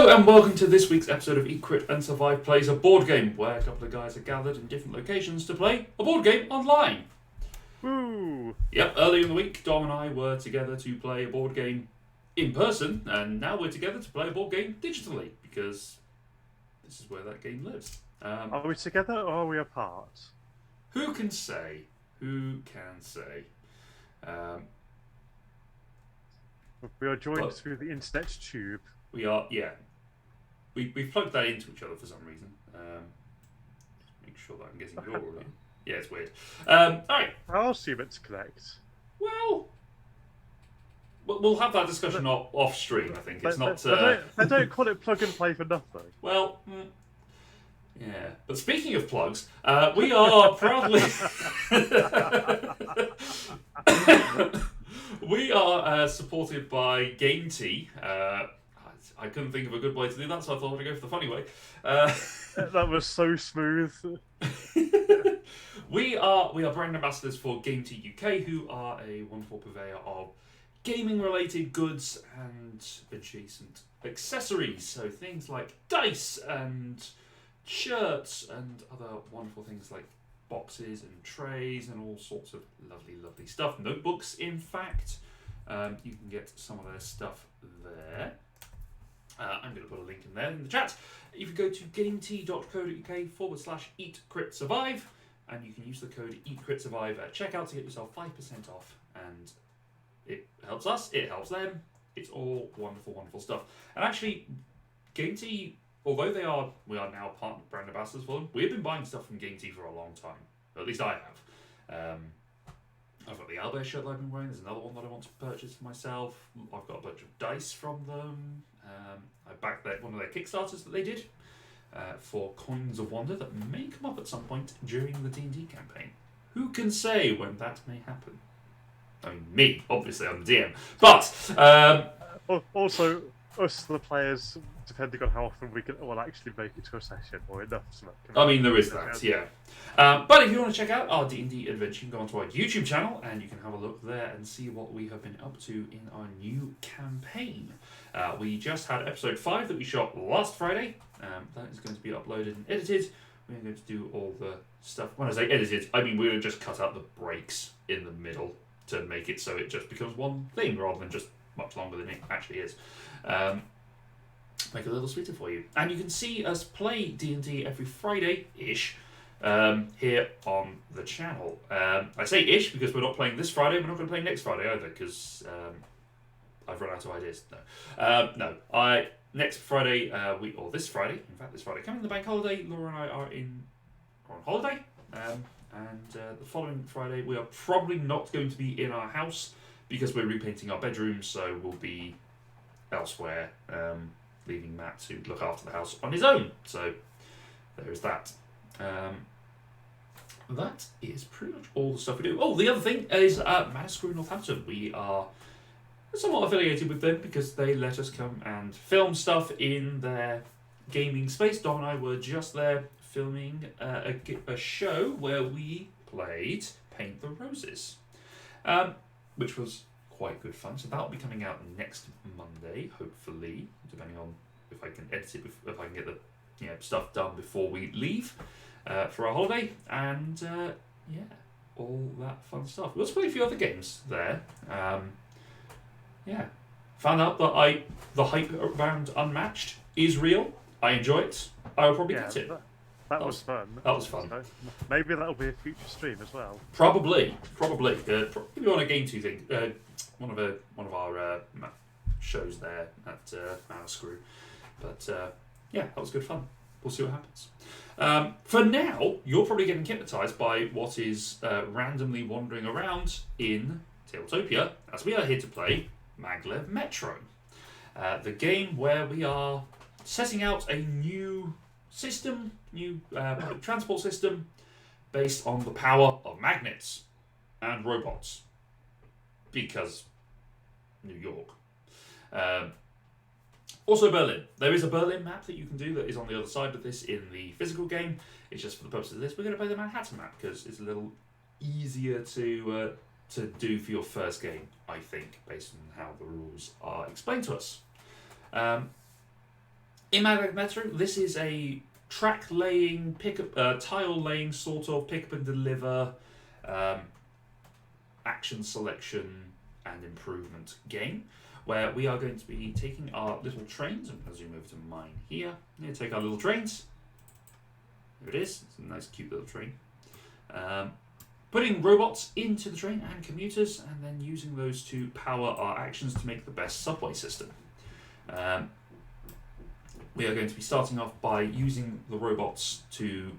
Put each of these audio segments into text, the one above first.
Hello and welcome to this week's episode of Eat, Crit and Survive Plays a board game, where a couple of guys are gathered in different locations to play a board game online. Woo! Yep, earlier in the week, Dom and I were together to play a board game in person, and now we're together to play a board game digitally, because this is where that game lives. Are we together or are we apart? Who can say? Who can say? We are joined through the internet tube. We are, yeah. We've plugged that into each other for some reason. Make sure that I'm getting your audio. Yeah, it's weird. Alright. How else are you meant to connect? Well, we'll have that discussion off stream, I think. It's not... They don't call it plug and play for nothing. Well, yeah. But speaking of plugs, we are proudly... we are supported by Game Tea. I couldn't think of a good way to do that, so I thought I'd go for the funny way. That was so smooth. We are brand ambassadors for Game Tea UK, who are a wonderful purveyor of gaming-related goods and adjacent accessories. So things like dice and shirts and other wonderful things like boxes and trays and all sorts of lovely, lovely stuff. Notebooks, in fact. You can get some of their stuff there. I'm going to put a link in there in the chat. If you go to gametea.co.uk/eatcritsurvive, and you can use the code EatCritSurvive at checkout to get yourself 5% off, and it helps us, it helps them. It's all wonderful, wonderful stuff. And actually, Game Tea, although we are now brand ambassadors for them, we've been buying stuff from Game Tea for a long time. Or at least I have. I've got the Owlbear shirt that I've been wearing. There's another one that I want to purchase for myself. I've got a bunch of dice from them. I backed one of their Kickstarters that they did for Coins of Wonder that may come up at some point during the D&D campaign. Who can say when that may happen? I mean, me, obviously, I'm the DM. But... also, us, the players, depending on how often we will actually make it to a session, or enough to make I mean, there is that, yeah. But if you want to check out our D&D adventure, you can go onto our YouTube channel and you can have a look there and see what we have been up to in our new campaign. We just had episode 5 that we shot last Friday. That is going to be uploaded and edited. We're going to do all the stuff. When I say edited, I mean we're going to just cut out the breaks in the middle to make it so it just becomes one thing rather than just much longer than it actually is. Make it a little sweeter for you. And you can see us play D&D every Friday-ish here on the channel. I say ish because we're not playing this Friday. We're not going to play next Friday either because I've run out of ideas. No. Next Friday, this Friday, in fact this Friday, coming the bank holiday, Laura and I are on holiday. And the following Friday, we are probably not going to be in our house because we're repainting our bedroom, so we'll be elsewhere, leaving Matt to look after the house on his own. So there is that. That is pretty much all the stuff we do. Oh, the other thing is Manascrew Northampton. We are somewhat affiliated with them because they let us come and film stuff in their gaming space. Dom and I were just there filming a show where we played Paint the Roses, which was quite good fun. So that'll be coming out next Monday, hopefully, depending on if I can edit it, if I can get the stuff done before we leave for our holiday, and all that fun stuff. We also played a few other games there. Found out that the hype around Unmatched is real. I enjoy it. I will probably get it. That was fun. That was fun. So maybe that'll be a future stream as well. Probably. Maybe on a Game 2 thing. One of our shows there at Manascrew. But that was good fun. We'll see what happens. For now, you're probably getting hypnotised by what is randomly wandering around in Tabletopia, as we are here to play Maglev Metro, the game where we are setting out a new system, public transport system, based on the power of magnets and robots, because New York. Also Berlin. There is a Berlin map that you can do that is on the other side of this in the physical game. It's just for the purpose of this. We're going to play the Manhattan map because it's a little easier to do for your first game, I think, based on how the rules are explained to us. In Maglev Metro, this is a track laying, tile laying sort of pick up and deliver, action selection and improvement game, where we are going to be taking our little trains. I'm going to zoom over to mine here. I'm going to take our little trains. There it is. It's a nice, cute little train. Putting robots into the train and commuters, and then using those to power our actions to make the best subway system. We are going to be starting off by using the robots to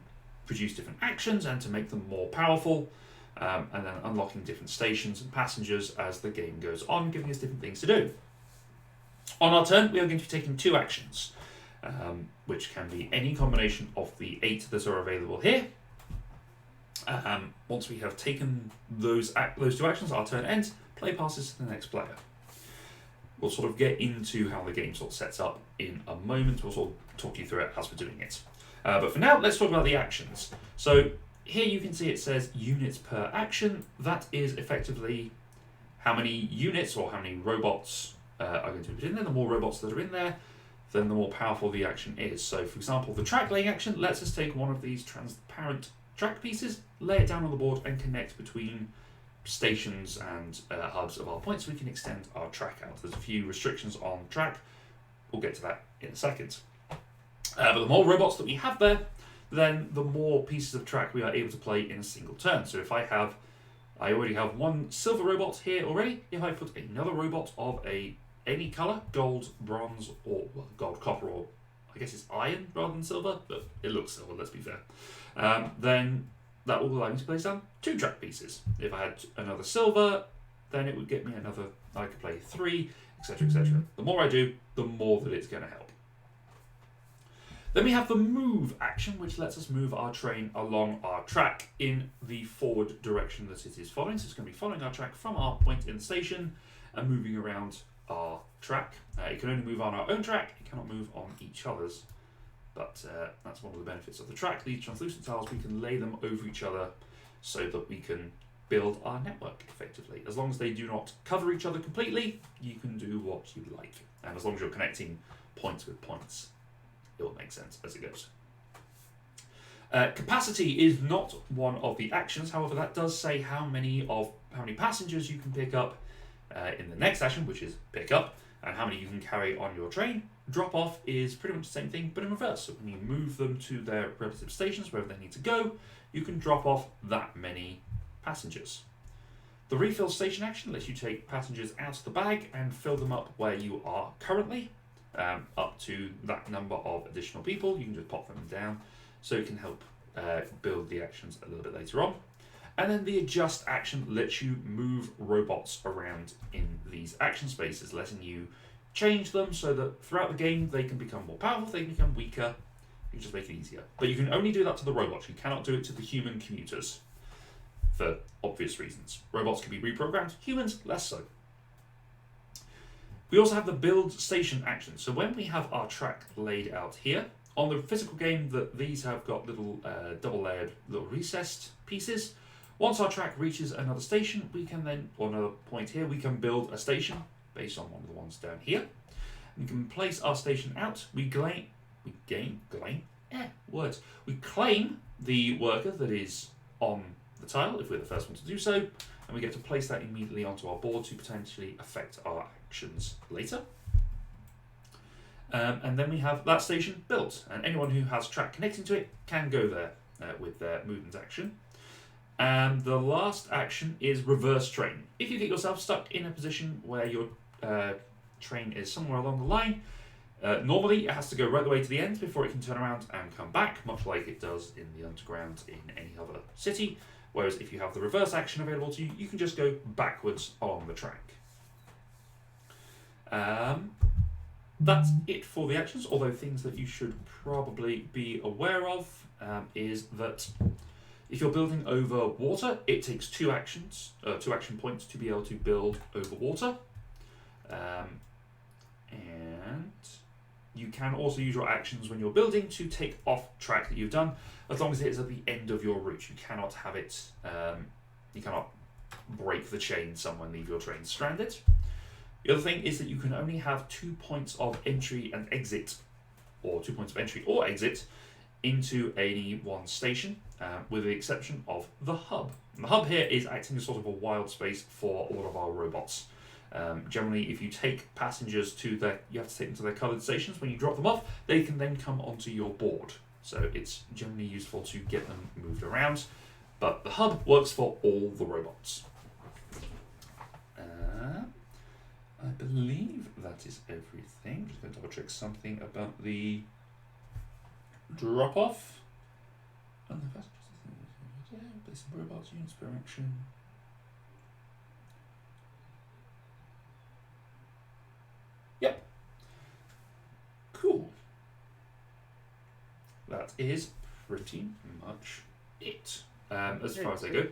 produce different actions and to make them more powerful, and then unlocking different stations and passengers as the game goes on, giving us different things to do. On our turn, we are going to be taking 2 actions, which can be any combination of the 8 that are available here. Once we have taken those 2 actions, our turn ends, play passes to the next player. We'll sort of get into how the game sort of sets up in a moment. We'll sort of talk you through it as we're doing it. But for now, let's talk about the actions. So here you can see it says units per action. That is effectively how many units or how many robots are going to be put in there. The more robots that are in there, then the more powerful the action is. So for example, the track laying action lets us take one of these transparent track pieces, lay it down on the board and connect between stations and hubs of our points so we can extend our track out. There's a few restrictions on track. We'll get to that in a second. But the more robots that we have there, then the more pieces of track we are able to play in a single turn. So if I already have 1 silver robot here already. If I put another robot of any colour, gold, bronze, or gold, copper, or I guess it's iron rather than silver, but it looks silver, let's be fair. Then that will allow me to place down 2 track pieces. If I had another silver, then it would get me another, I could play 3, etc, etc. The more I do, the more that it's going to help. Then we have the move action, which lets us move our train along our track in the forward direction that it is following. So it's going to be following our track from our point in the station and moving around our track. It can only move on our own track, it cannot move on each other's. But that's one of the benefits of the track. These translucent tiles, we can lay them over each other so that we can build our network effectively. As long as they do not cover each other completely, you can do what you like. And as long as you're connecting points with points, it will make sense as it goes. Capacity is not one of the actions. However, that does say how many passengers you can pick up in the next action, which is pick up, and how many you can carry on your train. Drop off is pretty much the same thing, but in reverse. So when you move them to their relative stations, wherever they need to go, you can drop off that many passengers. The refill station action lets you take passengers out of the bag and fill them up where you are currently, up to that number of additional people. You can just pop them down, so it can help build the actions a little bit later on. And then the adjust action lets you move robots around in these action spaces, letting you change them so that throughout the game they can become more powerful, they can become weaker. You just make it easier. But you can only do that to the robots. You cannot do it to the human commuters for obvious reasons. Robots can be reprogrammed, humans less so. We also have the build station action. So when we have our track laid out here, on the physical game, these have got little double layered little recessed pieces. Once our track reaches another station, we can then, or another point here, we can build a station based on one of the ones down here. We can place our station out. We claim the worker that is on the tile, if we're the first one to do so, and we get to place that immediately onto our board to potentially affect our actions later. And then we have that station built, and anyone who has track connecting to it can go there with their movement action. And the last action is reverse train. If you get yourself stuck in a position where your train is somewhere along the line, normally it has to go right the way to the end before it can turn around and come back, much like it does in the underground in any other city. Whereas if you have the reverse action available to you, you can just go backwards along the track. That's it for the actions, although things that you should probably be aware of is that if you're building over water, it takes 2 action points to be able to build over water. And you can also use your actions when you're building to take off track that you've done, as long as it is at the end of your route. You cannot have it, you cannot break the chain somewhere and leave your train stranded. The other thing is that you can only have 2 points of entry and exit or 2 points of entry or exit into any one station, with the exception of the hub. And the hub here is acting as sort of a wild space for all of our robots. Generally, if you take passengers you have to take them to their coloured stations. When you drop them off, they can then come onto your board. So it's generally useful to get them moved around. But the hub works for all the robots. I believe that is everything. Just going to double check something about the drop off. Place some robots, units per action. Yep. Cool. That is pretty much it. As far as they go.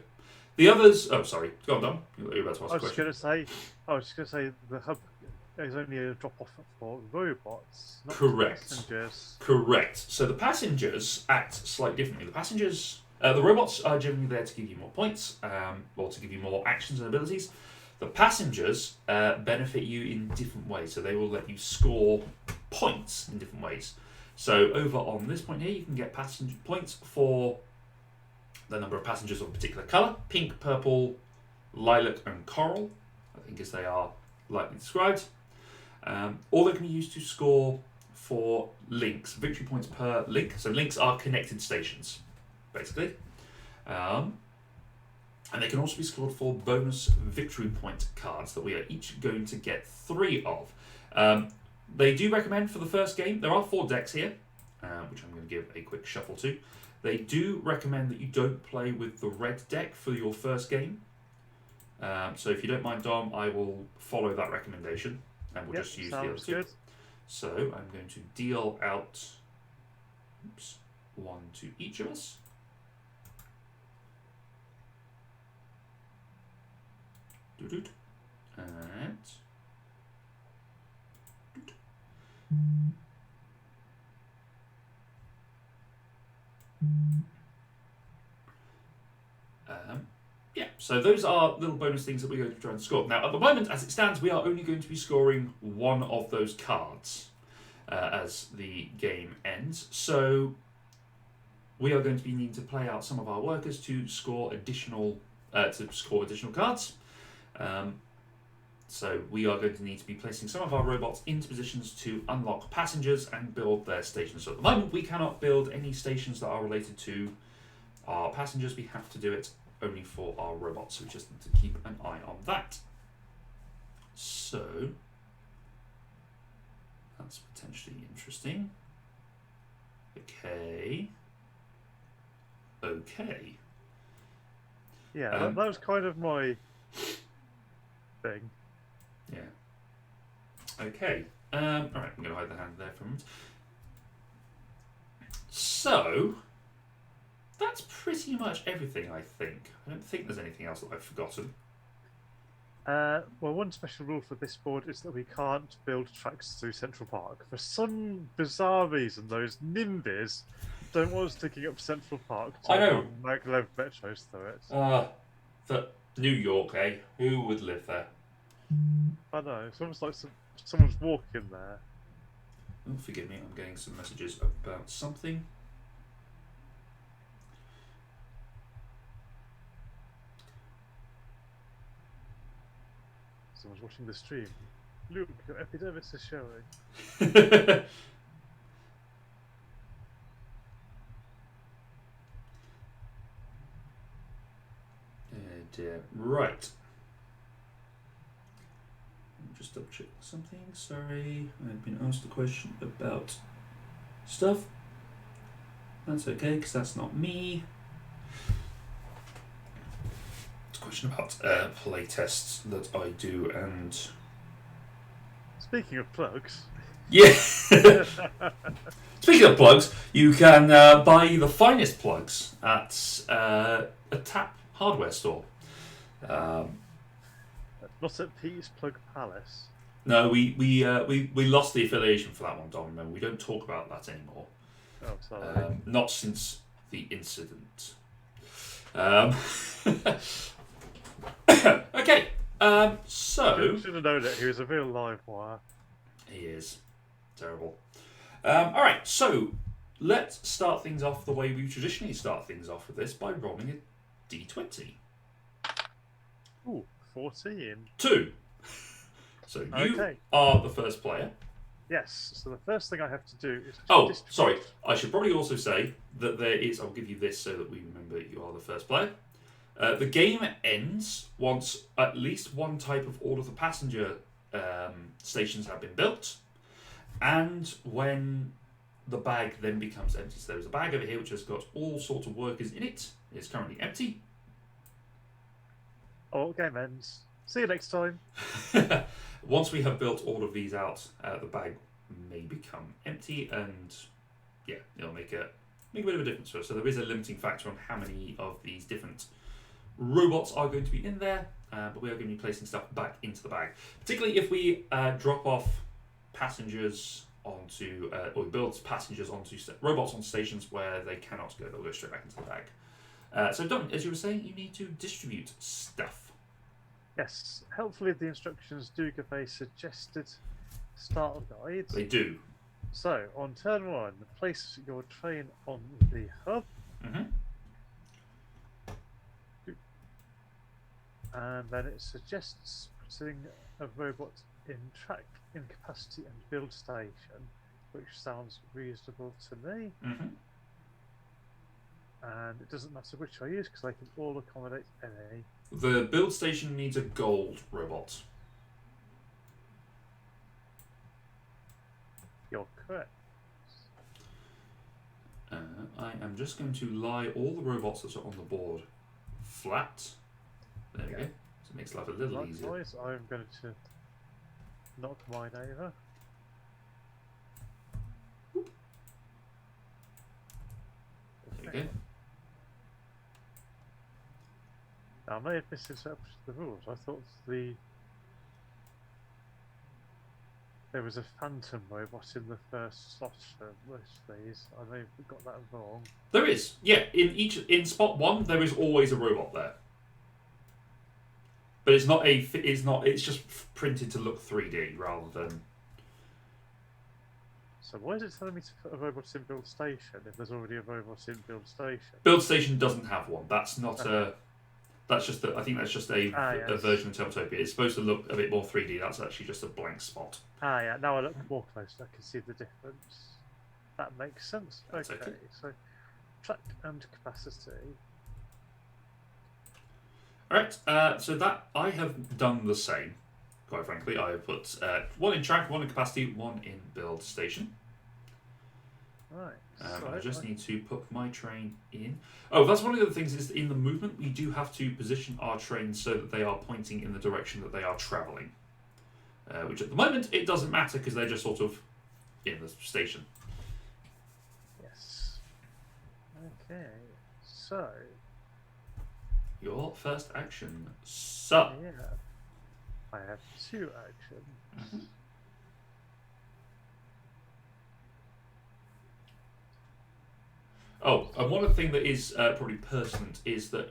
The others. Oh, sorry. Go on, Dom. You're about to ask a question. I was just going to say the hub is only a drop off for robots, not Correct. passengers. Correct. So the passengers act slightly differently. The robots are generally there to give you more points, or to give you more actions and abilities. The passengers benefit you in different ways, so they will let you score points in different ways. So over on this point here, you can get passenger points for the number of passengers of a particular colour: pink, purple, lilac, and coral, I think as they are lightly described. Or they can be used to score for links, victory points per link. So links are connected stations, basically. And they can also be scored for bonus victory point cards that we are each going to get 3 of. They do recommend for the first game, there are 4 decks here, which I'm going to give a quick shuffle to. They do recommend that you don't play with the red deck for your first game. So if you don't mind, Dom, I will follow that recommendation and we'll just use the other 2. Good. So I'm going to deal out 1 to each of us. And yeah, so those are little bonus things that we're going to try and score. Now, at the moment, as it stands, we are only going to be scoring 1 of those cards as the game ends. So we are going to be needing to play out some of our workers to score additional cards. So we are going to need to be placing some of our robots into positions to unlock passengers and build their stations. So at the moment, we cannot build any stations that are related to our passengers. We have to do it only for our robots, so we just need to keep an eye on that. So that's potentially interesting. Okay. Yeah, that was kind of my thing. Yeah. Okay. Alright, I'm going to hide the hand there for a moment. So that's pretty much everything, I think. I don't think there's anything else that I've forgotten. Well, one special rule for this board is that we can't build tracks through Central Park. For some bizarre reason, those NIMBYs don't want us taking up Central Park to I know. Maglev Metros through it. For New York, eh? Who would live there? I know. It's almost like someone's walking there. Oh, forgive me, I'm getting some messages about something. Someone's watching the stream. Luke, your epidermis is showing. Right. Just double check something. Sorry, I've been asked a question about stuff. That's okay, because that's not me. It's a question about play tests that I do, and Speaking of plugs. yeah. Speaking of plugs, you can buy the finest plugs at a Tap hardware store. Not at Pete's Plug Palace. No, we lost the affiliation for that one, Don. Remember, we don't talk about that anymore. Oh, sorry. Not since the incident. Okay. So You should have known it. He was a real live wire. he is terrible. All right, so let's start things off the way we traditionally start things off with this by rolling a d20. Ooh, 14. 2. So you Okay. are the first player. Yes. So the first thing I have to do is to Oh, distribute. sorry. I should probably also say that there is. I'll give you this so that we remember you are the first player. The game ends once at least one type of all of the passenger stations have been built, and when the bag then becomes empty. So there's a bag over here which has got all sorts of workers in it. It's currently empty. Oh, game ends. See you next time. Once we have built all of these out, the bag may become empty, and yeah, it'll make a bit of a difference for us. So there is a limiting factor on how many of these different robots are going to be in there, but we are going to be placing stuff back into the bag. Particularly if we drop off passengers onto, or build passengers onto robots on stations where they cannot go, they'll go straight back into the bag. So Don, as you were saying, you need to distribute stuff. Yes. Helpfully, the instructions do give a suggested starter guide. They do. So, on turn 1, place your train on the hub. Mm-hmm. And then it suggests putting a robot in track, incapacity, and build station, which sounds reasonable to me. Mm-hmm. And it doesn't matter which I use because they can all accommodate any. The build station needs a gold robot. You're correct. I am just going to lie all the robots that are on the board flat. There we go. So it makes life a little easier. Likewise, I'm going to knock mine over. There we go. Now, I may have misinterpreted the rules. I thought there was a phantom robot in the first slot for most of these. I may have got that wrong. There is, yeah. In spot 1, there is always a robot there. But it's not a. It's not. It's just printed to look 3D rather than. So why is it telling me to put a robot in build station if there's already a robot in build station? Build station doesn't have one. That's not a. That's just. I think that's just a version of Teltopia. It's supposed to look a bit more 3D. That's actually just a blank spot. Ah, yeah. Now I look more close. I can see the difference. That makes sense. That's Okay. So track and capacity. Alright, so that I have done the same, quite frankly. I have put 1 in track, 1 in capacity, 1 in build station. Right. I just need to put my train in. Oh, that's one of the other things is in the movement, we do have to position our trains so that they are pointing in the direction that they are travelling. Which at the moment, it doesn't matter because they're just sort of in the station. Yes. Okay. So. Your first action, sir. Yeah. I have 2 actions. Mm-hmm. Oh, and one other thing that is probably pertinent is that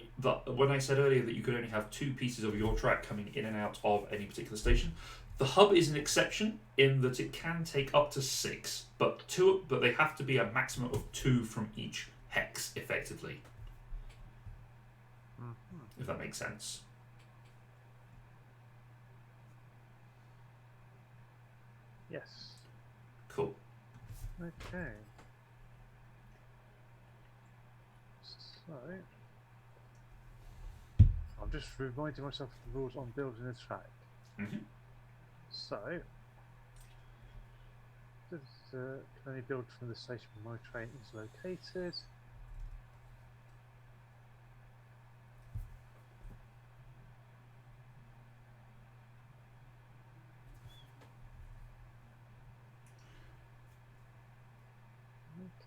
when I said earlier that you could only have 2 pieces of your track coming in and out of any particular station, the hub is an exception in that it can take up to 6, but they have to be a maximum of 2 from each hex, effectively. Mm-hmm. If that makes sense. Yes. Cool. Okay. So, I'm just reminding myself of the rules on building a track. Mm-hmm. So, can only build from the station where my train is located.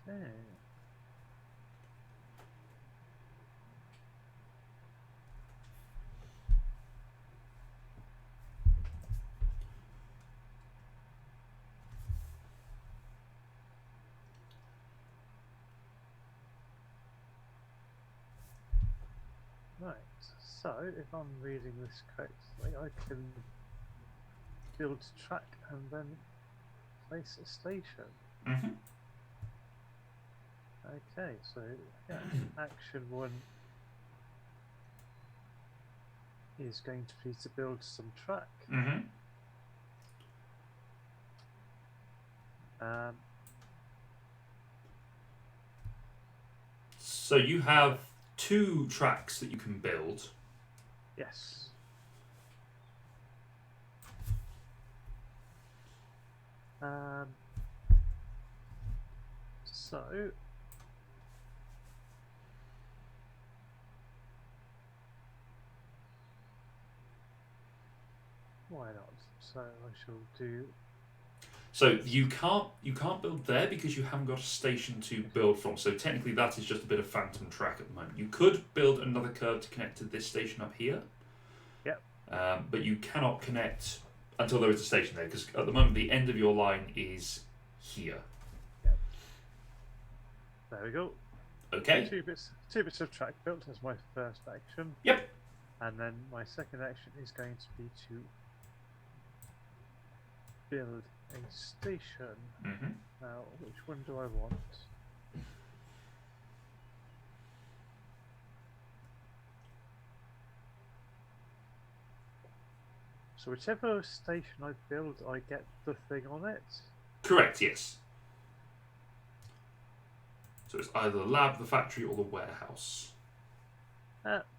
Okay. Right, so if I'm reading this correctly, I can build track and then place a station. Mm-hmm. Okay, so yeah, action 1 is going to be to build some track. Mm-hmm. Um, So you have 2 tracks that you can build. yes. So why not? So I shall do. So you can't build there because you haven't got a station to build from. So technically that is just a bit of phantom track at the moment. You could build another curve to connect to this station up here. Yep. But you cannot connect until there is a station there because at the moment the end of your line is here. Yep. There we go. Okay. Two bits of track built as my first action. Yep. And then my second action is going to be to build a station. Mm-hmm. Now, which one do I want? So whichever station I build, I get the thing on it. Correct. Yes. So it's either the lab, the factory, or the warehouse.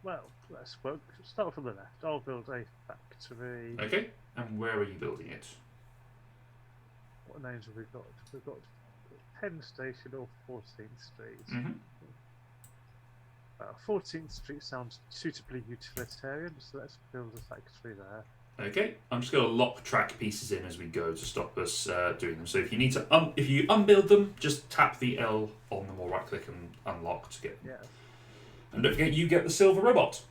Well, let's start from the left. I'll build a factory. Okay. And where are you building it? What names have we got? We've got Penn Station or 14th Street. Mm-hmm. 14th Street sounds suitably utilitarian, so let's build a factory there. Okay, I'm just going to lock track pieces in as we go to stop us doing them. So if you need to, if you unbuild them, just tap the L on them or right click and unlock to get them. Yeah. And don't forget, you get the silver robot.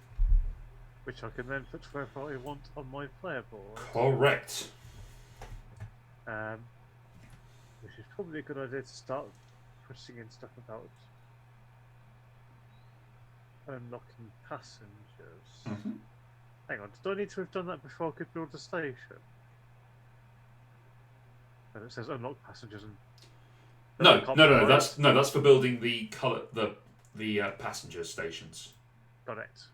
Which I can then put wherever I want on my player board. Correct. Which is probably a good idea to start putting in stuff about unlocking passengers. Mm-hmm. Hang on, do I need to have done that before I could build a station? And it says unlock passengers and No. That's for building the passenger stations. got it.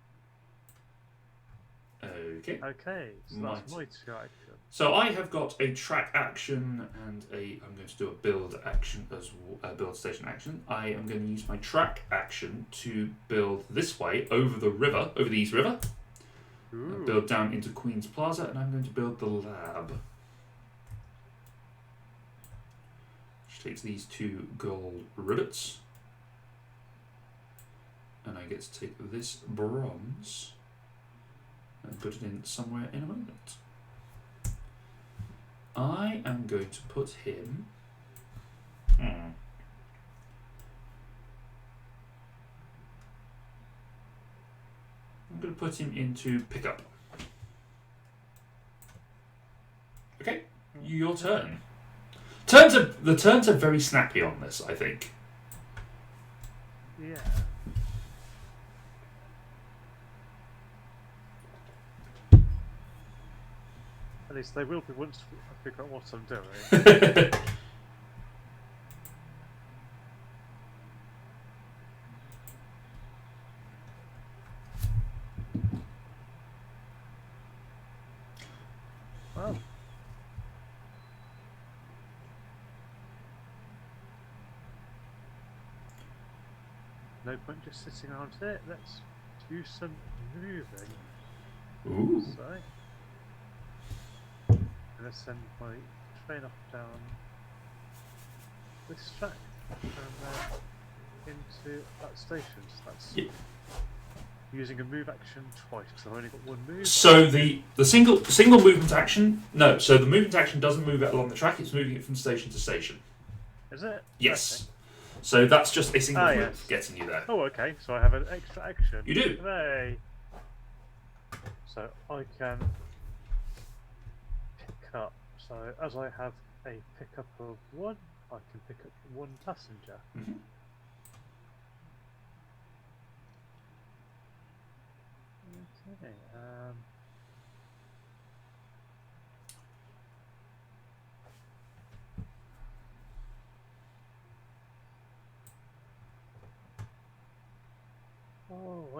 Okay. Okay, so that's my 2 actions. So I have got a track action and I'm going to do a build action as build station action. I am going to use my track action to build this way over the river, over the East River. Build down into Queen's Plaza, and I'm going to build the lab. Which takes these 2 gold ribbons. And I get to take this bronze and put it in somewhere in a moment. I am going to put him... I'm going to put him into pickup. Okay, your turn. The turns are very snappy on this, I think. Yeah. At least they will be once I figure out what I'm doing. Well, no point just sitting around here. Let's do some moving. Ooh. So, I'm going to send my train off down this track and then into that station. So that's using a move action twice because I've only got 1 move. So the single movement action, no. So the movement action doesn't move it along the track; it's moving it from station to station. Is it? Yes. Okay. So that's just a single move yes. getting you there. Oh, okay. So I have an extra action. You do. Hooray! So I can pick up. So as I have a pickup of 1, I can pick up 1 passenger. Mm-hmm. Okay.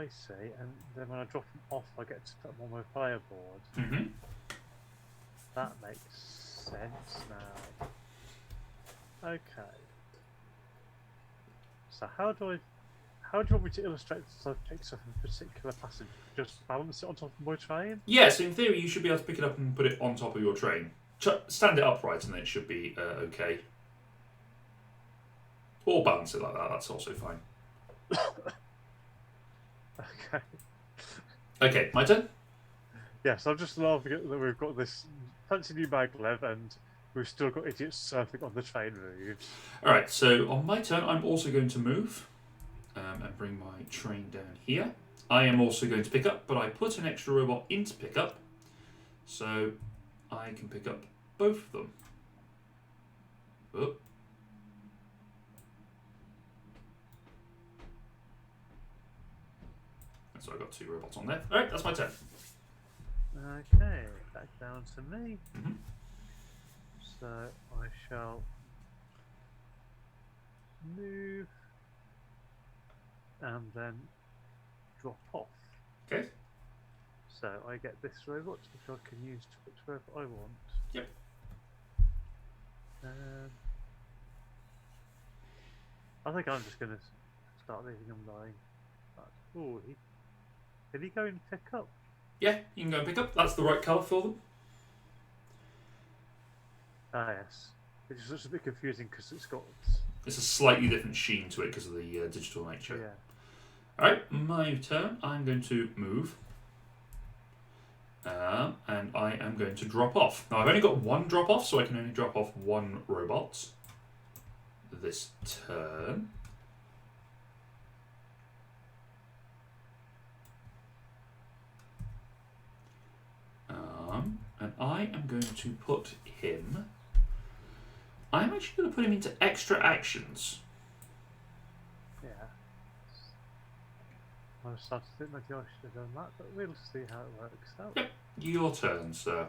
I see. And then when I drop them off, I get to put them on my fireboard. Mm-hmm. That makes sense now. Okay. So how do you want me to illustrate subjects of a particular passage? Just balance it on top of my train? Yes, in theory, you should be able to pick it up and put it on top of your train. Stand it upright, and then it should be okay. Or balance it like that. That's also fine. Okay. Okay, my turn. Yes, I'm just laughing at that we've got this fancy new maglev and we've still got idiots surfing on the train roofs. All right. So on my turn, I'm also going to move and bring my train down here. I am also going to pick up, but I put an extra robot into pick up, so I can pick up both of them. Oh. So I've got 2 robots on there. All right, that's my turn. Okay, back down to me. Mm-hmm. So I shall move and then drop off. Okay. So I get this robot, which I can use to put wherever I want. Yep. I think I'm just going to start leaving him lying. Oh, did he go and pick up? Yeah, you can go and pick up. That's the right colour for them. Ah, yes. It's just a bit confusing because it's got... It's a slightly different sheen to it because of the digital nature. Yeah. Alright, my turn. I'm going to move. And I am going to drop off. Now, I've only got 1 drop off, so I can only drop off 1 robot this turn. And I am going to put him... I'm actually going to put him into extra actions. Yeah. I was starting to think maybe I should have done that, but we'll see how it works out. Yep, your turn, sir.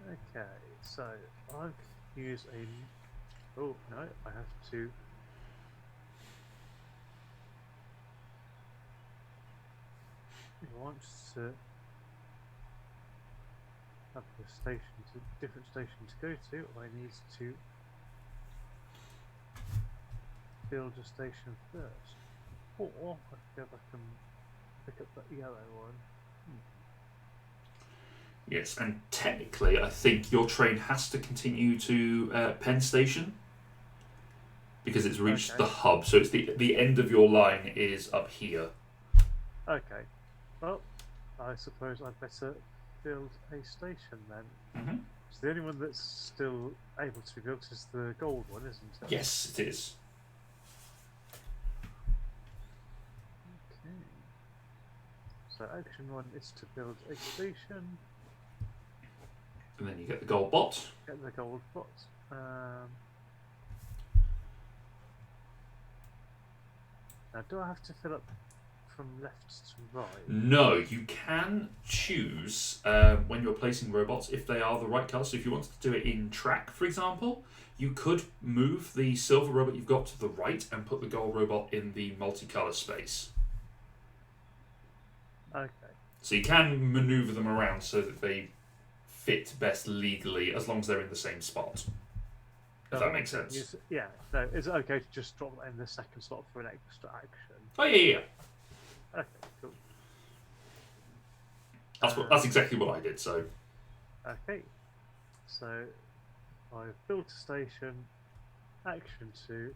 Okay, so I'll use a... Oh, no, I have to... It wants to have a different station to go to. I need to build a station first. Or I feel I can pick up that yellow one. Yes, and technically, I think your train has to continue to Penn Station because it's reached the hub. So it's the end of your line is up here. Okay. Well, I suppose I'd better build a station then. Mm-hmm. So the only one that's still able to be built is the gold one, isn't it? Yes, it is. Okay. So action 1 is to build a station. And then you get the gold bot. Get the gold bot. Now, do I have to fill up from left to right? No, you can choose when you're placing robots if they are the right colour. So if you wanted to do it in track, for example, you could move the silver robot you've got to the right and put the gold robot in the multicolour space. Okay. So you can manoeuvre them around so that they fit best legally as long as they're in the same spot. If that makes sense. Yeah. No, is it okay to just drop that in the second slot for an extra action? Oh, yeah. Okay, cool. That's exactly what I did, so... Okay. So, I've built a station. Action 2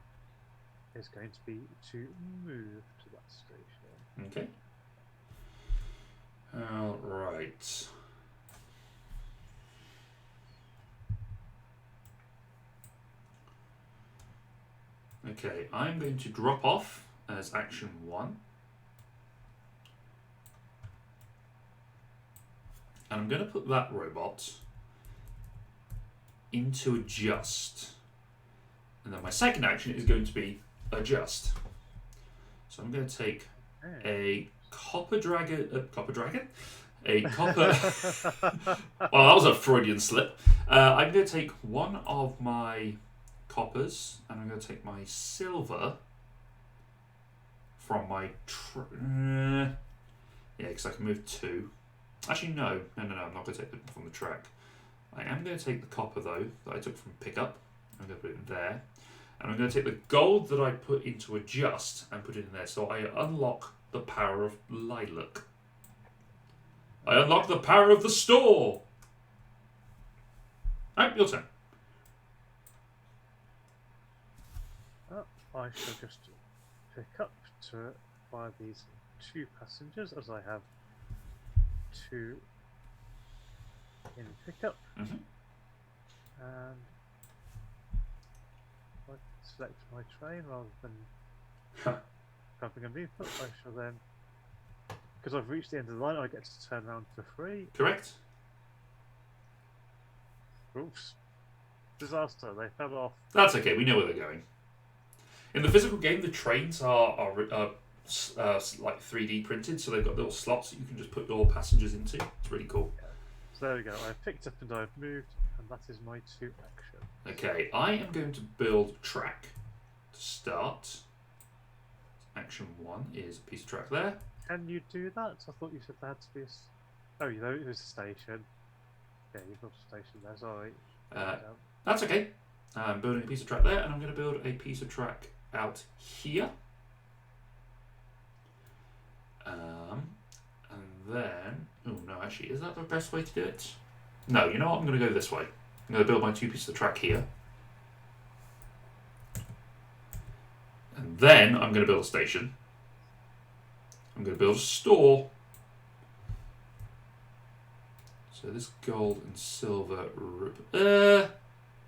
is going to be to move to that station. Okay. Alright. Okay, I'm going to drop off as action 1. And I'm going to put that robot into adjust. And then my second action is going to be adjust. So I'm going to take a copper dragon, a copper... Well, that was a Freudian slip. I'm going to take one of my coppers and I'm going to take my silver from my... yeah, because I can move 2. Actually, no. I'm not going to take them from the track. I am going to take the copper, though, that I took from pickup. I'm going to put it there. And I'm going to take the gold that I put into adjust and put it in there. So I unlock the power of lilac. I unlock the power of the store. Alright, your turn. I shall just pick up to fire these 2 passengers, as I have 2 in pickup. Mm-hmm. And if I select my train rather than having a move up, I shall then, because I've reached the end of the line, I get to turn around for free. Correct. Oops. Disaster, they fell off. That's okay, we know where they're going. In the physical game, the trains are like 3D printed, so they've got little slots that you can just put your passengers into. It's really cool. Yeah. So there we go, I've picked up and I've moved, and that is my 2 actions. Okay, I am going to build track to start. Action 1 is a piece of track there. Can you do that? I thought you said there had to be a... Oh, you know, there's a station. Yeah, you've got a station there, sorry. That's okay. I'm building a piece of track there, and I'm going to build a piece of track out here. And then... Oh, no, actually, is that the best way to do it? No, you know what? I'm going to go this way. I'm going to build my 2 pieces of track here. And then I'm going to build a station. I'm going to build a store. So this gold and silver...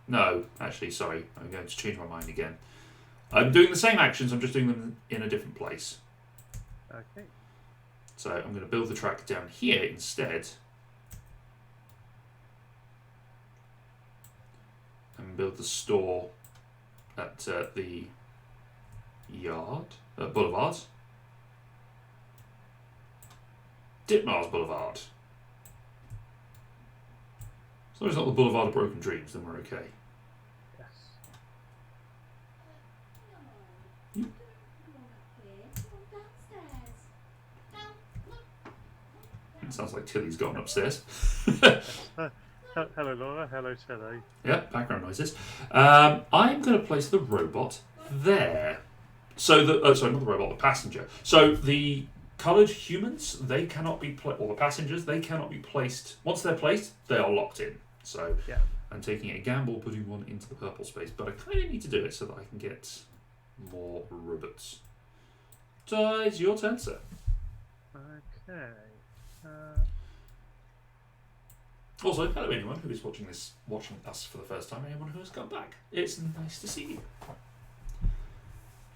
no, actually, sorry. I'm going to change my mind again. I'm doing the same actions, I'm just doing them in a different place. Okay. So I'm going to build the track down here instead. And build the store at the Boulevard. Ditmars Boulevard. As long as it's not the Boulevard of Broken Dreams, then we're okay. Yes. It sounds like Tilly's gone upstairs. Hello, Laura. Hello, Tilly. Yeah, background noises. I'm going to place the robot there. So sorry, not the robot, the passenger. So the coloured humans, they cannot be or the passengers, they cannot be placed. Once they're placed, they are locked in. So yeah. I'm taking a gamble, putting one into the purple space, but I kind of need to do it so that I can get more robots. So it's your turn, sir. Okay. Also, hello anyone who is watching us for the first time, anyone who has come back. It's nice to see you.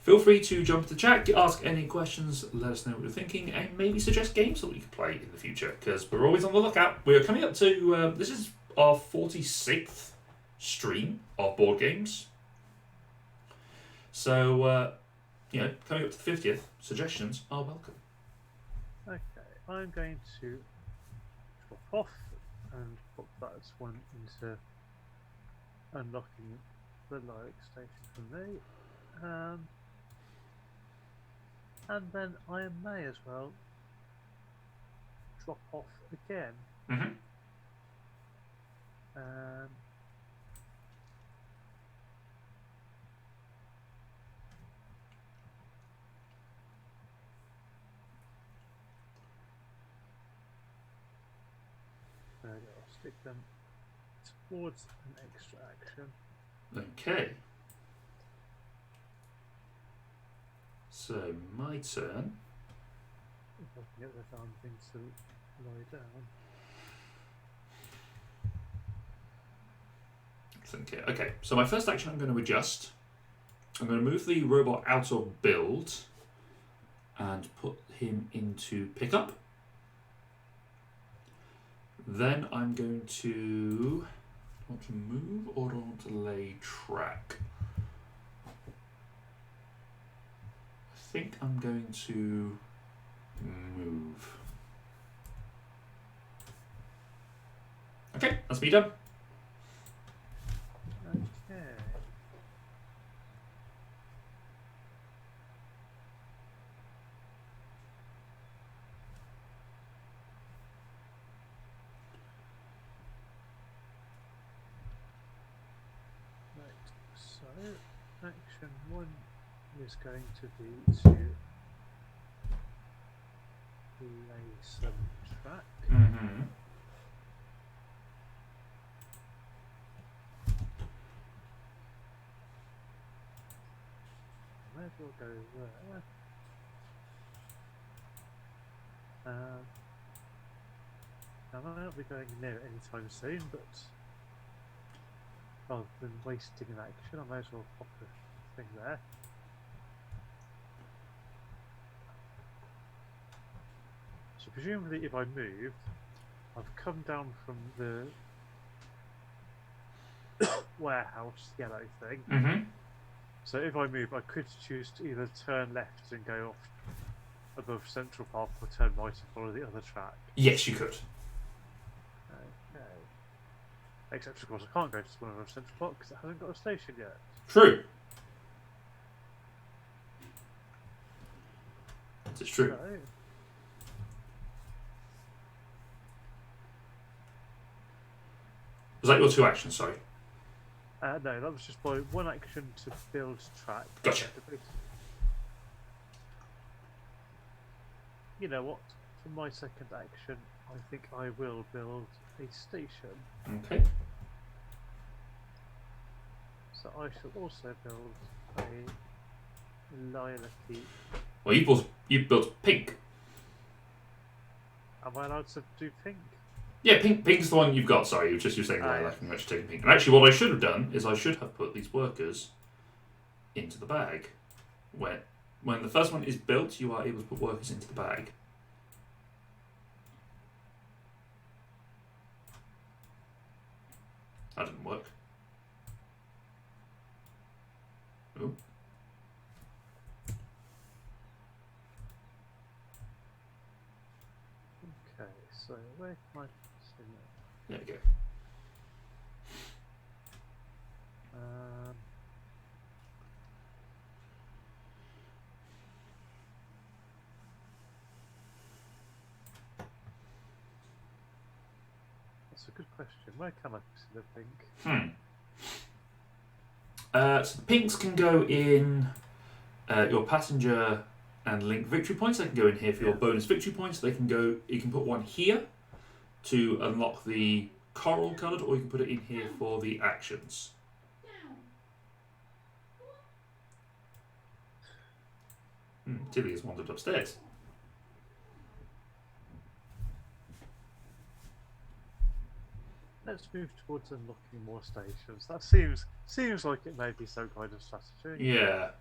Feel free to jump into the chat, ask any questions, let us know what you're thinking, and maybe suggest games that we could play in the future, because we're always on the lookout. We're coming up to, this is our 46th stream of board games. So, coming up to the 50th, suggestions are welcome. Okay, I'm going to drop off and put that one into unlocking the lilac station for me. And then I may as well drop off again. Mm-hmm. There we go, I'll stick them towards an extra action. Okay. So, my turn. If I can get the darn thing to lie down. Okay, so my first action I'm going to adjust. I'm going to move the robot out of build and put him into pickup. Then I'm going to... Do I want to move or do I want to lay track? I think I'm going to move. Okay, that's me done. So, action 1 is going to be to lay some track. Mm-hmm. Might as well go there. I might not be going near it anytime soon, but rather than wasting an action, I might as well pop a thing there. So presumably if I move, I've come down from the warehouse yellow thing. Mm-hmm. So if I move, I could choose to either turn left and go off above Central Park or turn right and follow the other track. Yes, you could. Okay. Except of course I can't go to one of Central Park because it hasn't got a station yet. True. It's true. So, Was that your 2 actions, sorry? no, that was just by one action to build track. Gotcha. You know what? For my second action, I think I will build a station. Okay. So I shall also build a lilac-y. Well, you built pink. Am I allowed to do pink? Yeah, pink's the one you've got, sorry. You're saying lilac and you're actually taking pink. And actually what I should have done is I should have put these workers into the bag. When the first one is built, you are able to put workers into the bag. That didn't work. Oh. Okay, so where can I see There we go. That's a good question. Where can I see the pink? So the pinks can go in your passenger and link victory points. They can go in here for your bonus victory points. They can go. You can put one here to unlock the coral coloured, or you can put it in here for the actions. Tilly has wandered upstairs. Let's move towards unlocking more stations. That seems like it may be some kind of strategy. Yeah.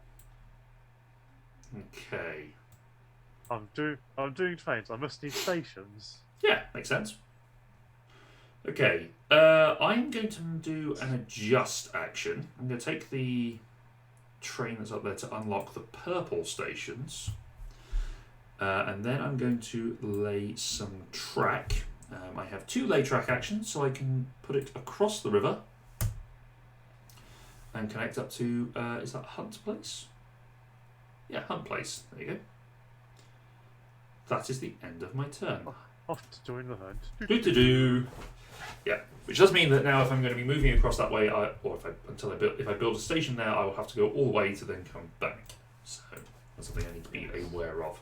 Okay. I'm doing trains. I must need stations. Yeah, makes sense. Okay. I'm going to do an adjust action. I'm going to take the train that's up there to unlock the purple stations. And then I'm going to lay some track. I have 2 lay track actions, so I can put it across the river and connect up to, is that Hunt Place? Yeah, Hunt Place. There you go. That is the end of my turn. Off to join the hunt. Do. Yeah, which does mean that now if I'm going to be moving across that way, if I build a station there, I will have to go all the way to then come back. So that's something I need to be aware of.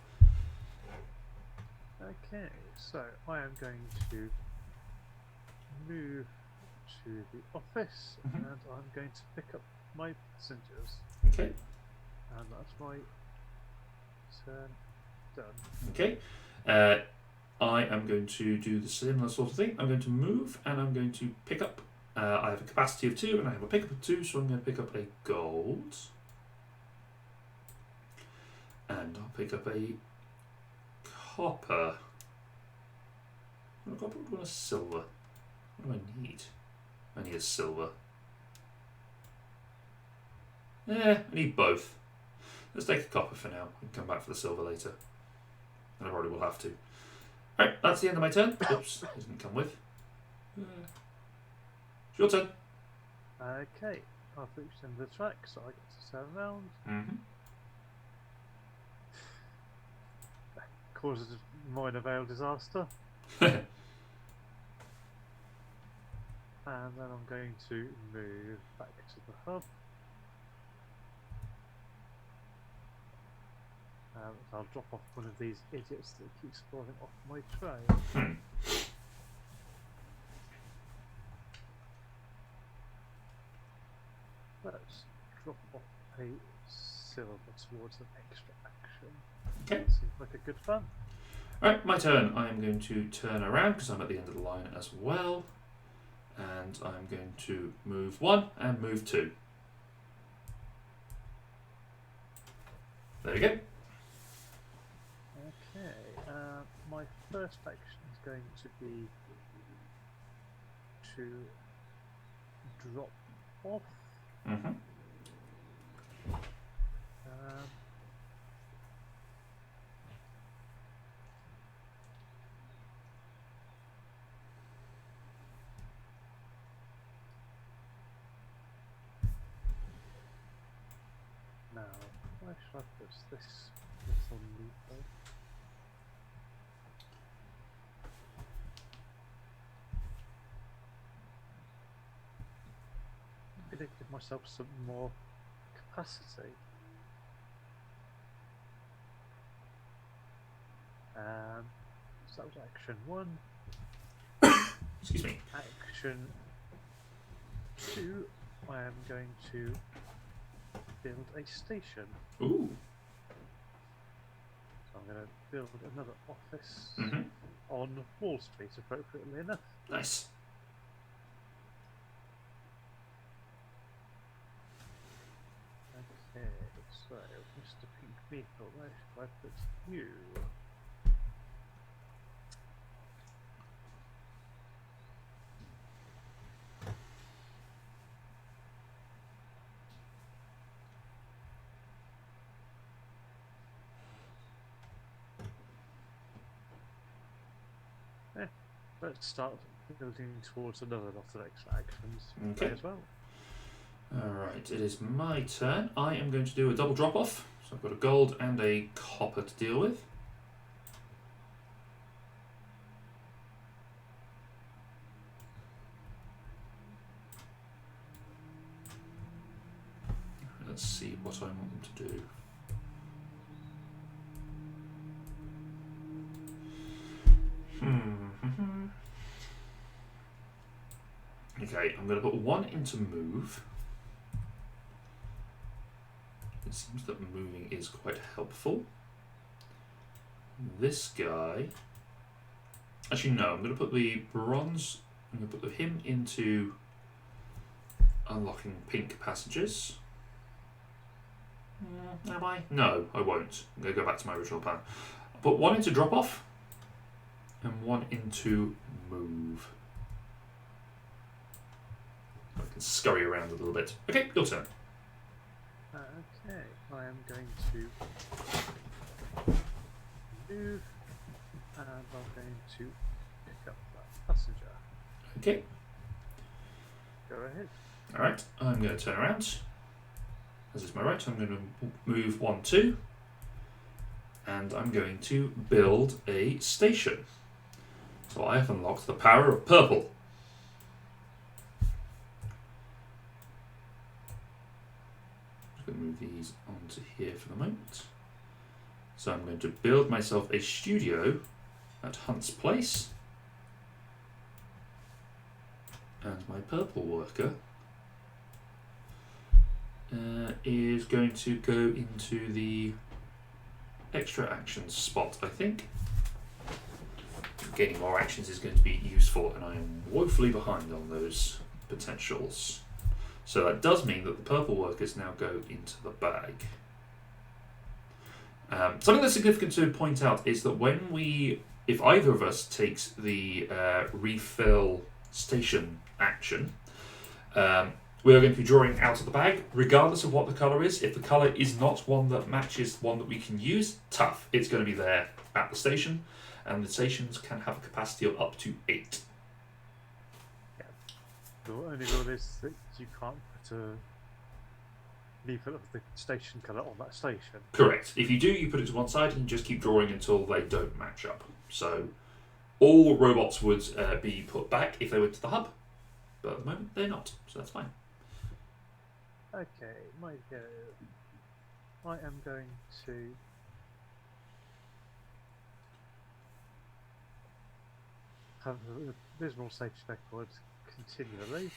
Okay, so I am going to move to the office and I'm going to pick up my passengers. Okay. And that's my turn done. Okay. I am going to do the similar sort of thing. I'm going to move and I'm going to pick up. I have a capacity of 2 and I have a pickup of 2, so I'm going to pick up a gold. And I'll pick up a copper. What do I want a silver? What do I need? I need a silver. Yeah, I need both. Let's take a copper for now and come back for the silver later. And I probably will have to. Right, that's the end of my turn. Oops, doesn't come with. It's your turn. Okay, I've reached the end of the track, so I get to turn around. That causes a minor veil disaster. And then I'm going to move back to the hub. I'll drop off one of these idiots that keeps falling off my train. Let's drop off a silver towards an extra action. Okay. Seems like a good fun. Alright, my turn. I am going to turn around because I'm at the end of the line as well. And I'm going to move 1 and move 2. There we go. Okay, my first action is going to be to drop off. Mm-hmm. Now, where should I put this little meatball? Maybe to give myself some more capacity. So that was action 1. Excuse me. Action 2, I am going to build a station. Ooh. So I'm going to build another office Mm-hmm. on Wall Street, appropriately enough. Nice. Okay, so Mr. Pink Beetle, where should I put you? Let's start building towards another lot of extra actions Okay. as well. Alright, it is my turn. I am going to do a double drop off. So I've got a gold and a copper to deal with. Let's see what I want them to do. Okay, I'm going to put 1 into move. It seems that moving is quite helpful. This guy... Actually, no, I'm going to put the bronze... I'm going to put him into unlocking pink passages. Am I? No, I won't. I'm going to go back to my original plan. I'll put 1 into drop off and 1 into move. I can scurry around a little bit. Okay, your turn. Okay, I am going to move, and I'm going to pick up that passenger. Okay. Go ahead. Alright, I'm going to turn around. As is my right, I'm going to move 1, 2. And I'm going to build a station. So I have unlocked the power of purple. I'm going to move these onto here for the moment. So I'm going to build myself a studio at Hunt's Place. And my purple worker is going to go into the extra actions spot, I think. Gaining more actions is going to be useful, and I am woefully behind on those potentials. So that does mean that the purple workers now go into the bag. Something that's significant to point out is that if either of us takes the refill station action, we are going to be drawing out of the bag, regardless of what the colour is. If the colour is not one that matches one that we can use, tough. It's going to be there at the station, and the stations can have a capacity of up to 8. Yeah. The only rule is that you can't put a leaflet of the station colour on that station. Correct. If you do, you put it to one side and you just keep drawing until they don't match up. So all robots would be put back if they went to the hub, but at the moment they're not, so that's fine. Okay, my go. I am going to have a dismal safety record continually.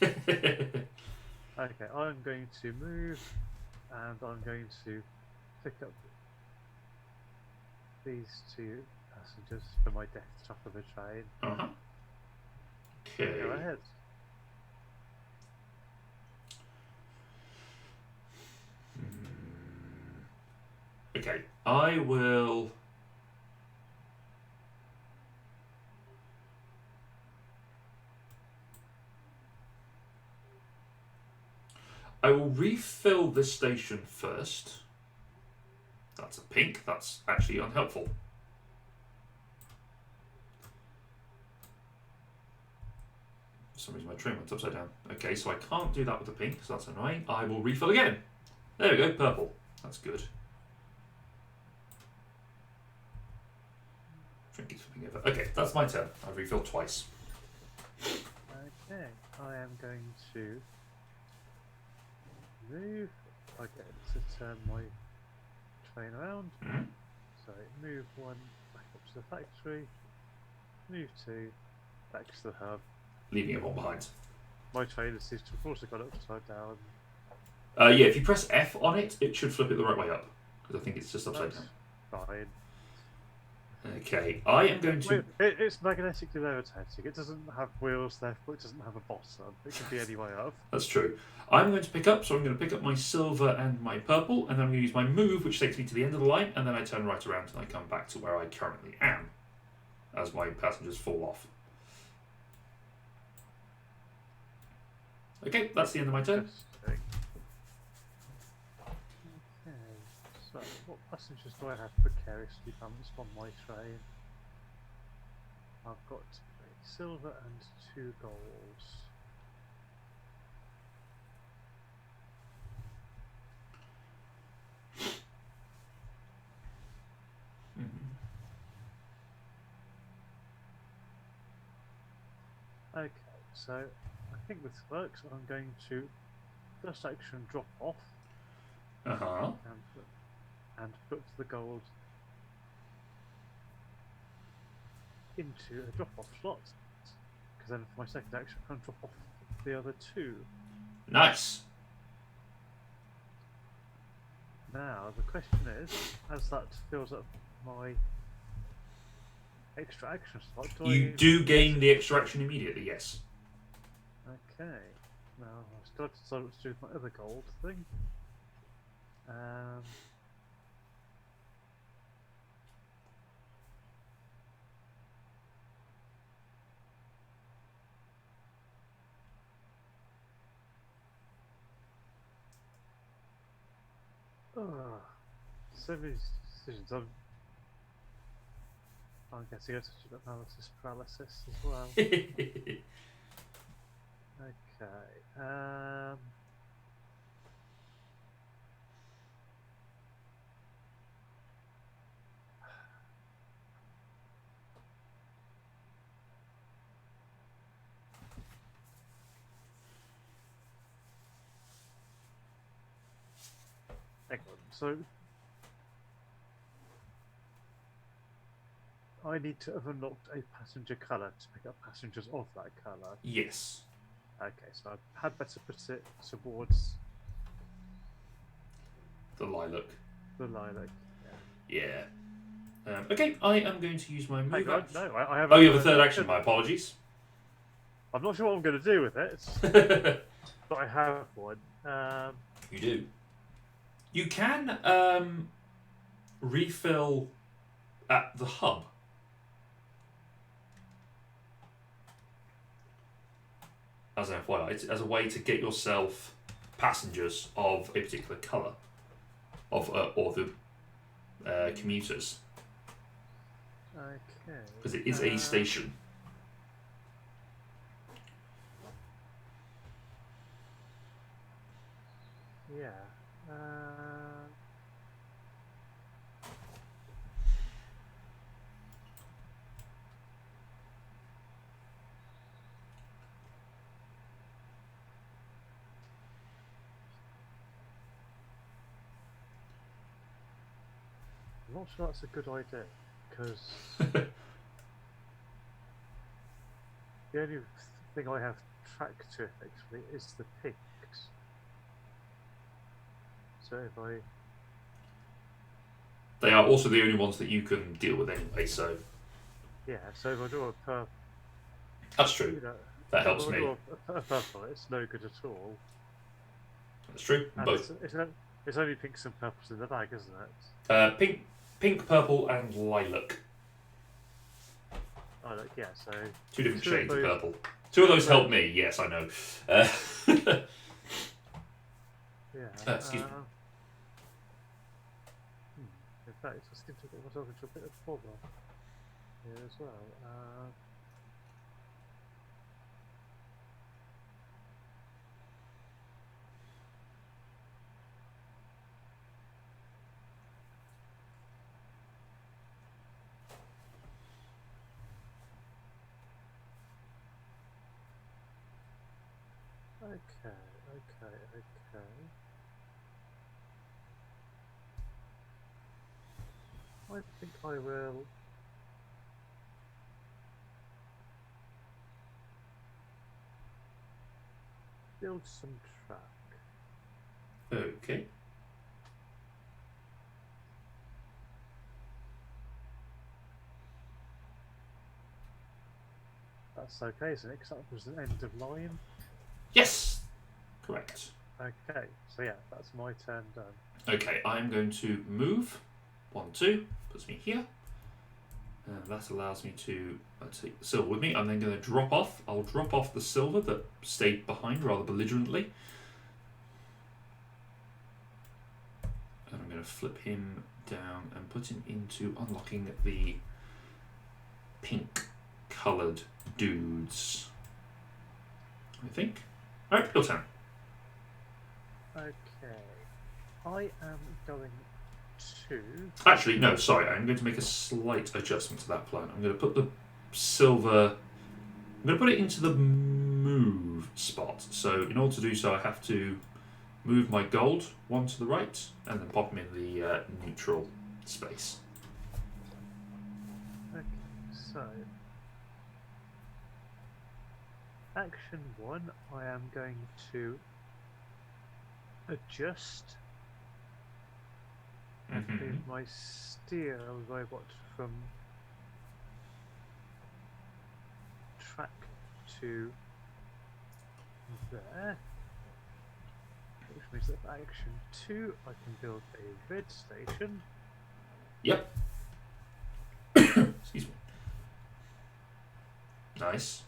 Okay, I'm going to move, and I'm going to pick up these two passengers for my death trap of the train. Uh-huh. Okay. Go ahead. Okay, I will. I will refill this station first. That's a pink. That's actually unhelpful. For some reason my train went upside down. Okay, so I can't do that with the pink, so that's annoying. I will refill again. There we go, purple. That's good. Drink keeps flipping over. Okay, that's my turn. I've refilled twice. Okay, I am going to move. Okay, to turn my train around. Mm-hmm. So move one back up to the factory. Move two back to the hub. Leaving everyone behind. My train seems to have also got upside down. Yeah, if you press F on it, it should flip it the right way up. Because I think it's just upside down. Fine. Okay, I am going to... It's magnetically levitating. It doesn't have wheels, therefore it doesn't have a bottom. It can be any way up. That's true. I'm going to pick up, so I'm going to pick up my silver and my purple, and then I'm going to use my move, which takes me to the end of the line, and then I turn right around and I come back to where I currently am, as my passengers fall off. Okay, that's the end of my turn. Okay, so what passengers do I have precariously balanced on my train? I've got a silver and 2 golds. Okay, so I think this works. I'm going to first action drop off Uh-huh. and put the gold into a drop-off slot. Because then for my second action, I can drop off the other 2. Nice. Now the question is, as that fills up my extra action slot, You do gain the extraction immediately, yes. Okay. Now I've still got to decide what to do with my other gold thing. So many decisions. I'm guessing it's analysis paralysis as well. Okay. Excellent. So I need to have unlocked a passenger colour to pick up passengers of that colour. Yes. Okay, so I had better put it towards The lilac. the lilac. Yeah. Okay, I am going to use my move Hang on, action. no, I have. Oh, you have a third action. My apologies. I'm not sure what I'm going to do with it, but I have one. You do. You can refill at the hub. As an FYI, it's as a way to get yourself passengers of a particular colour, of or the commuters, Okay. because it is a station. Yeah. I'm not sure that's a good idea because The only thing I have tracked to effectively is the pinks. So if I They are also the only ones that you can deal with anyway, so so if I draw a purple, that's true. you know, That if helps I me. draw a purple, it's no good at all. That's true. And Both. it's only pinks and purples in the bag, isn't it? Pink, purple, and lilac. Oh, look, yeah. So Two different two shades of those- purple. Two of those help me. Yes, I know. yeah. Excuse me. In fact, I seem to get myself into a bit of bother here as well. Okay. I think I will. Build some track. Okay. That's okay, isn't it? Because that was an end of line. Yes. Correct. Okay, so yeah, that's my turn done. Okay, I'm going to move. 1, 2. Puts me here. And that allows me to take the silver with me. I'm then going to drop off. I'll drop off the silver that stayed behind rather belligerently. And I'm going to flip him down and put him into unlocking the pink coloured dudes. I think. Alright, your turn. Okay, I am going to. Actually, no, sorry. I'm going to make a slight adjustment to that plan. I'm going to put the silver. I'm going to put it into the move spot. So, in order to do so, I have to move my gold one to the right and then pop him in the neutral space. Okay, so action 1, I am going to adjust and Mhm. move my steel robot from track to there, which means that for action 2 I can build a red station. Yep. Excuse me. Nice.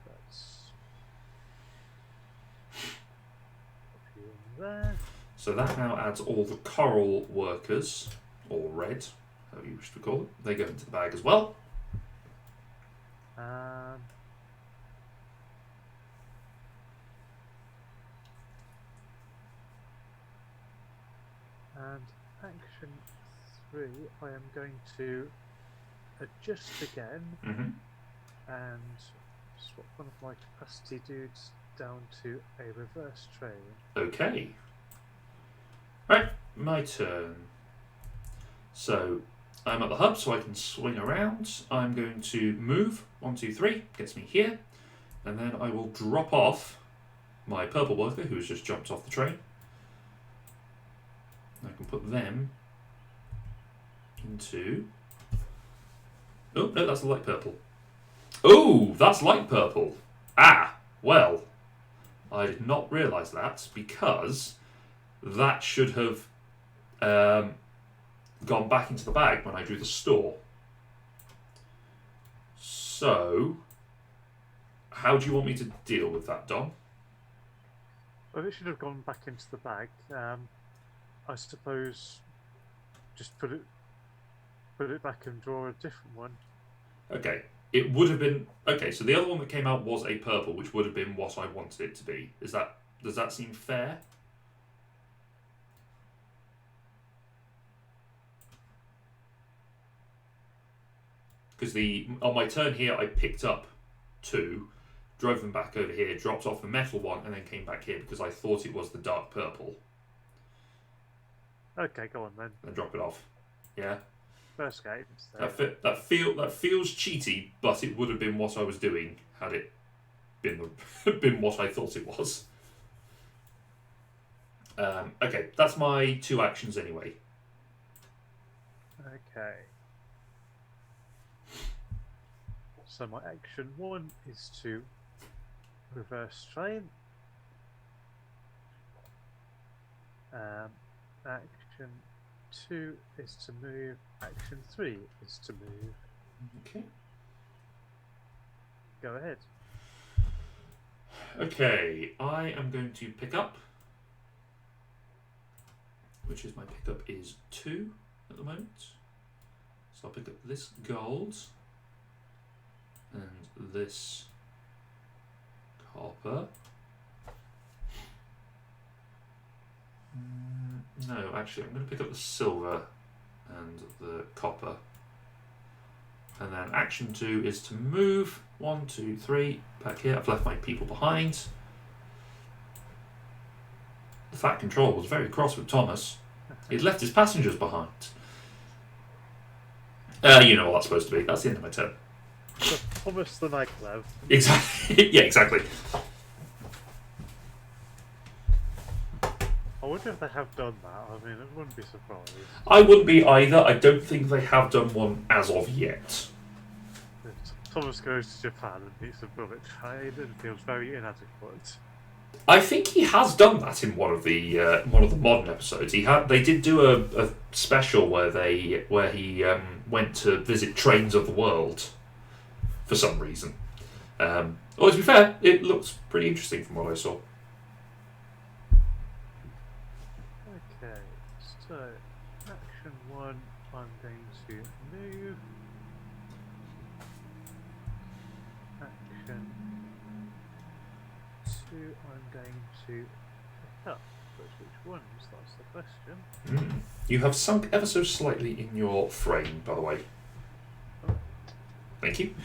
That's up here and there. So that now adds all the coral workers, or red, however you wish to call it. They go into the bag as well. And action 3, I am going to adjust again Mm-hmm. and swap one of my capacity dudes down to a reverse train. Okay. Right, my turn. So I'm at the hub, so I can swing around. I'm going to move 1, 2, 3, gets me here, and then I will drop off my purple worker who's just jumped off the train. I can put them into. Oh no, that's the light purple. Oh, that's light purple. Ah, well, I did not realise that because that should have gone back into the bag when I drew the store. So, how do you want me to deal with that, Dom? Well, it should have gone back into the bag. I suppose just put it back and draw a different one. Okay, it would have been okay. So the other one that came out was a purple, which would have been what I wanted it to be. Does that seem fair? Because on my turn here, I picked up 2, drove them back over here, dropped off the metal one, and then came back here because I thought it was the dark purple. Okay, go on then. and drop it off. Yeah, First game. So that feels cheaty, but it would have been what I was doing had it been been what I thought it was. Okay, that's my 2 actions anyway. okay. So my action 1 is to reverse train. Action 2 is to move. Action 3 is to move. Okay. Go ahead. Okay, I am going to pick up, which is my pickup is 2 at the moment. So I'll pick up this gold and this copper. No, actually, I'm going to pick up the silver and the copper. And then action 2 is to move 1, 2, 3 back here. I've left my people behind. The Fat Control was very cross with Thomas. He'd left his passengers behind. You know what that's supposed to be. That's the end of my turn. So Thomas the Maglev. Exactly. Yeah, exactly. I wonder if they have done that. I mean, I wouldn't be surprised. I wouldn't be either. I don't think they have done one as of yet. Thomas goes to Japan and meets a bullet train and feels very inadequate. I think he has done that in one of the modern episodes. They did do a special where he went to visit trains of the world for some reason. Although to be fair, it looks pretty interesting from what I saw. Okay, so action 1, I'm going to move. Action 2, I'm going to pick up. But which ones? That's the question. You have sunk ever so slightly in your frame, by the way. Thank you.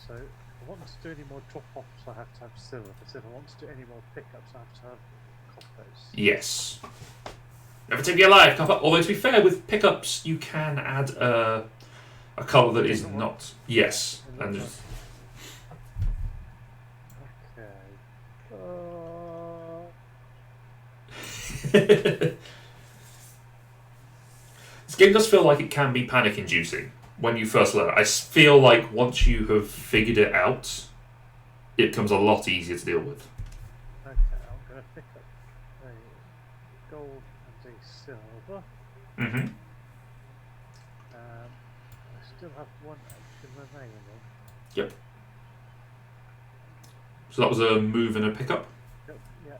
So if I want to do any more drop-offs, I have to have silver. But if I want to do any more pickups, I have to have coppers. Yes. Never take your life. Although to be fair, with pickups you can add a colour that is not. Yes. And okay. This game does feel like it can be panic-inducing when you first learn it. I feel like once you have figured it out, it becomes a lot easier to deal with. Okay, I'm going to pick up a gold and a silver. Mm-hmm. I still have 1 action remaining. Yep. So that was a move and a pickup? Yep, yeah.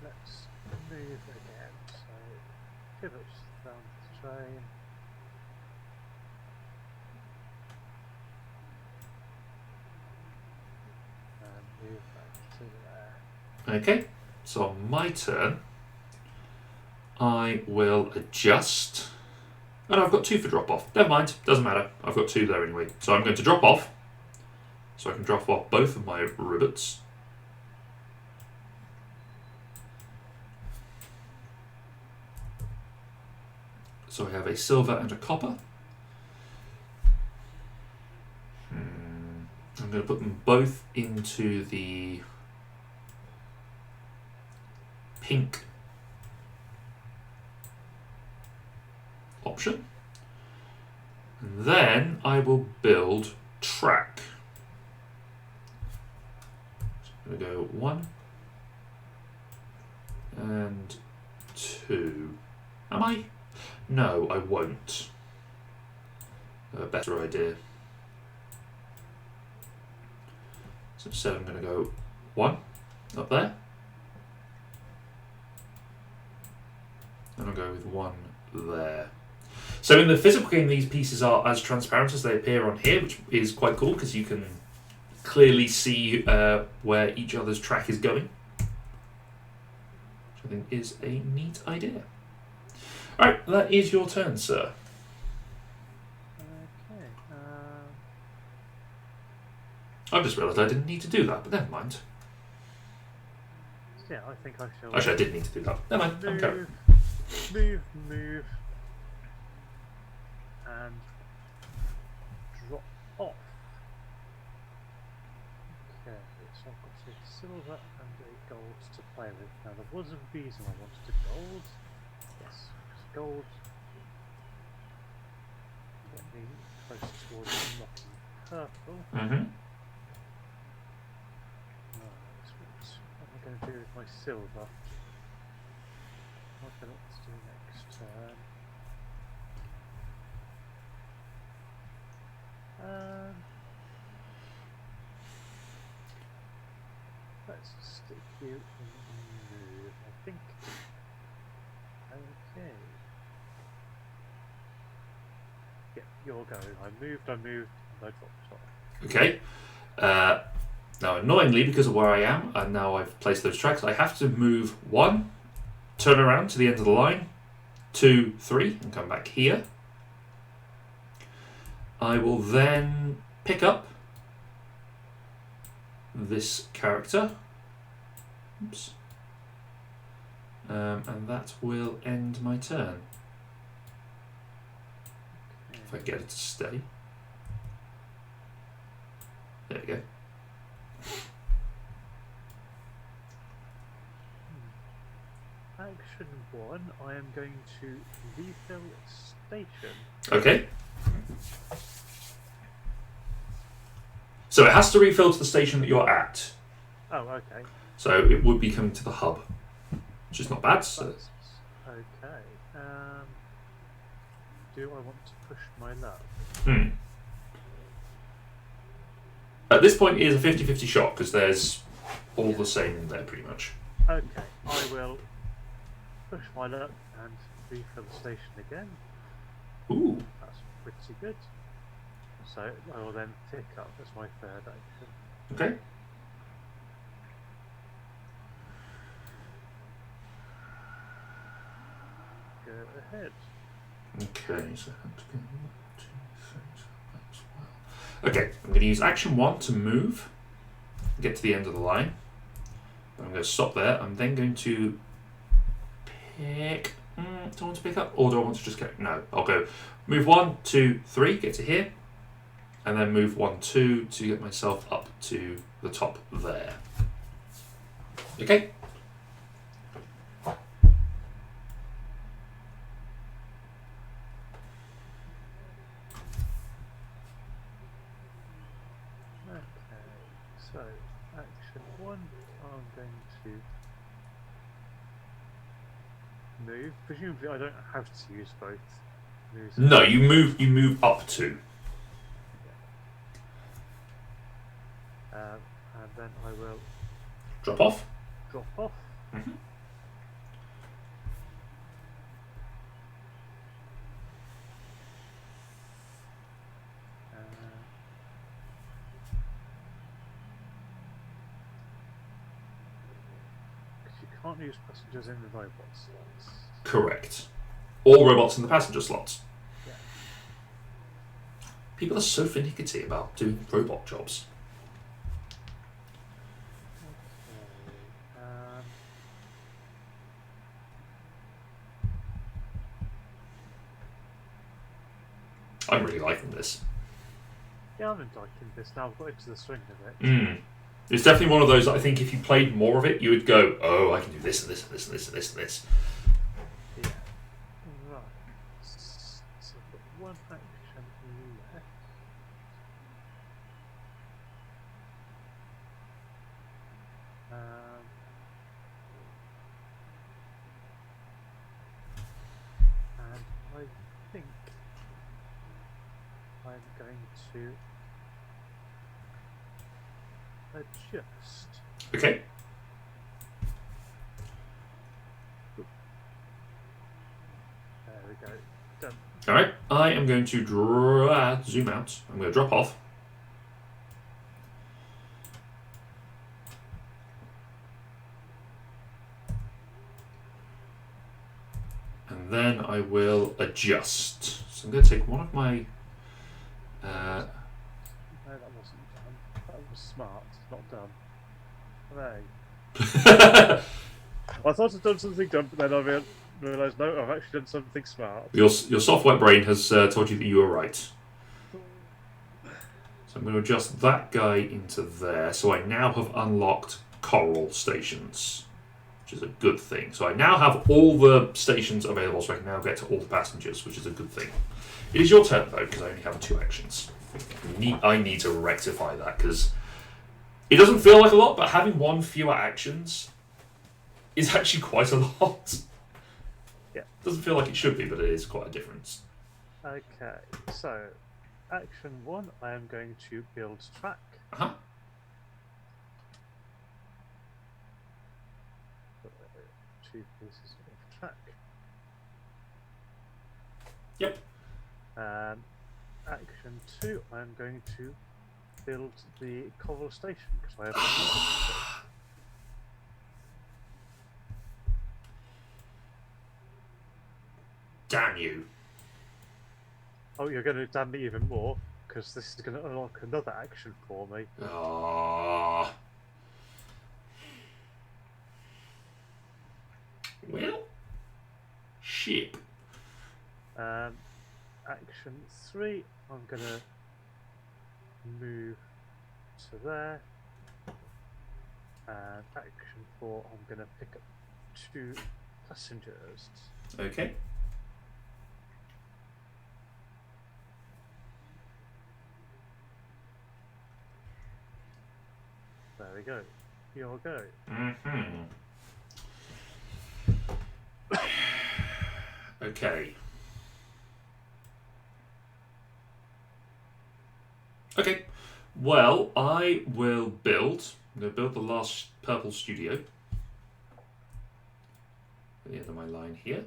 Let's move again. So pivots down the train. And move back to there. Okay. So on my turn, I will adjust. And I've got 2 for drop off. Never mind, doesn't matter. I've got 2 there anyway. So I'm going to drop off. So I can drop off both of my rivets. So I have a silver and a copper. I'm going to put them both into the pink option. And then I will build track. So I'm going to go 1 and 2. Am I? No, I won't. I have a better idea. So instead I'm going to go 1 up there. And I'll go with one there. So in the physical game, these pieces are as transparent as they appear on here, which is quite cool because you can clearly see where each other's track is going. Which I think is a neat idea. Alright, that is your turn, sir. Okay. I've just realised I didn't need to do that, but never mind. Yeah, I think I shall. Actually, I did need to do that. Never mind. I'm carrying. Move, and drop off. Okay, so I've got a silver and a gold to play with. Now there was a reason I wanted a gold. Yes, because gold get me close towards unlocking purple. Mm-hmm. Right, what am I going to do with my silver? What do I want to do next turn? Let's stick you in move, I think. Okay. Yeah, you're going. I moved, and I dropped off. Okay. Now, annoyingly, because of where I am, and now I've placed those tracks, I have to move 1, turn around to the end of the line, 2, 3, and come back here. I will then pick up this character. Oops. And that will end my turn. If I get it to stay. There we go. Action 1, I am going to refill station. Okay. So it has to refill to the station that you're at. Oh, okay. So it would be coming to the hub, which is not bad. So. Okay. Do I want to push my luck? At this point, it is a 50-50 shot because there's all the same in there pretty much. Okay, I will push my luck and refill the station again. Ooh. That's pretty good. So I will then pick up as my third action. Okay. Go ahead. Okay, so I have to go 1, 2, 3, as well. Okay, I'm going to use action 1 to move, get to the end of the line. I'm going to stop there. I'm then going to pick. Do I want to pick up, or do I want to just go? No, I'll go move 1, 2, 3, get to here, and then move 1, 2 to get myself up to the top there. Okay. So, action 1, I'm going to move. Presumably I don't have to use both moves. No, you move up to. And then I will Drop off. drop off. Mm-hmm. You can't use passengers in the robot slots. Correct. All robots in the passenger slots. Yeah. People are so finicky about doing robot jobs. I'm really liking this. Yeah, I'm liking this now. I've got into the swing of it. It's definitely one of those that I think if you played more of it, you would go, oh, I can do this and this and this and this and this and this. Yeah. Right. So I've got one action left. And I think I'm going to adjust. Okay. Alright, I am going to zoom out. I'm going to drop off. And then I will adjust. So I'm going to take one of my... No, that wasn't done. That was smart, not done. Hooray. I thought I'd done something dumb, but then I realised, no, I've actually done something smart. your software brain has told you that you were right. So I'm going to adjust that guy into there. So I now have unlocked coral stations, which is a good thing. So I now have all the stations available, so I can now get to all the passengers, which is a good thing. It is your turn, though, because I only have 2 actions. I need to rectify that, because it doesn't feel like a lot, but having 1 fewer actions is actually quite a lot. Yeah. Doesn't feel like it should be, but it is quite a difference. Okay, so action 1, I am going to build track. Uh-huh. Two pieces of track. Yep. Action 2, I am going to build the coral station because I have. Damn you. Oh, you're going to damn me even more because this is going to unlock another action for me. Well, ship. Action 3, I'm going to move to there. And action 4, I'm going to pick up 2 passengers. Okay. There we go. Your go. Okay. Okay. Well, I will build. I'm going to build the last purple studio. At the end of my line here.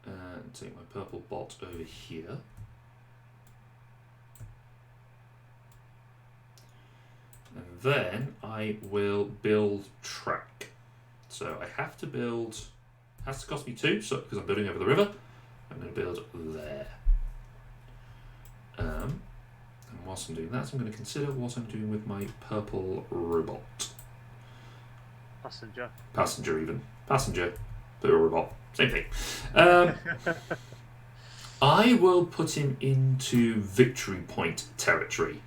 And take my purple bot over here. And then I will build track. So I have to build, it has to cost me 2, so because I'm building over the river, I'm going to build there. And whilst I'm doing that, I'm going to consider what I'm doing with my purple robot. Passenger. Passenger even. Passenger, but a robot. Same thing. I will put him into Victory Point territory.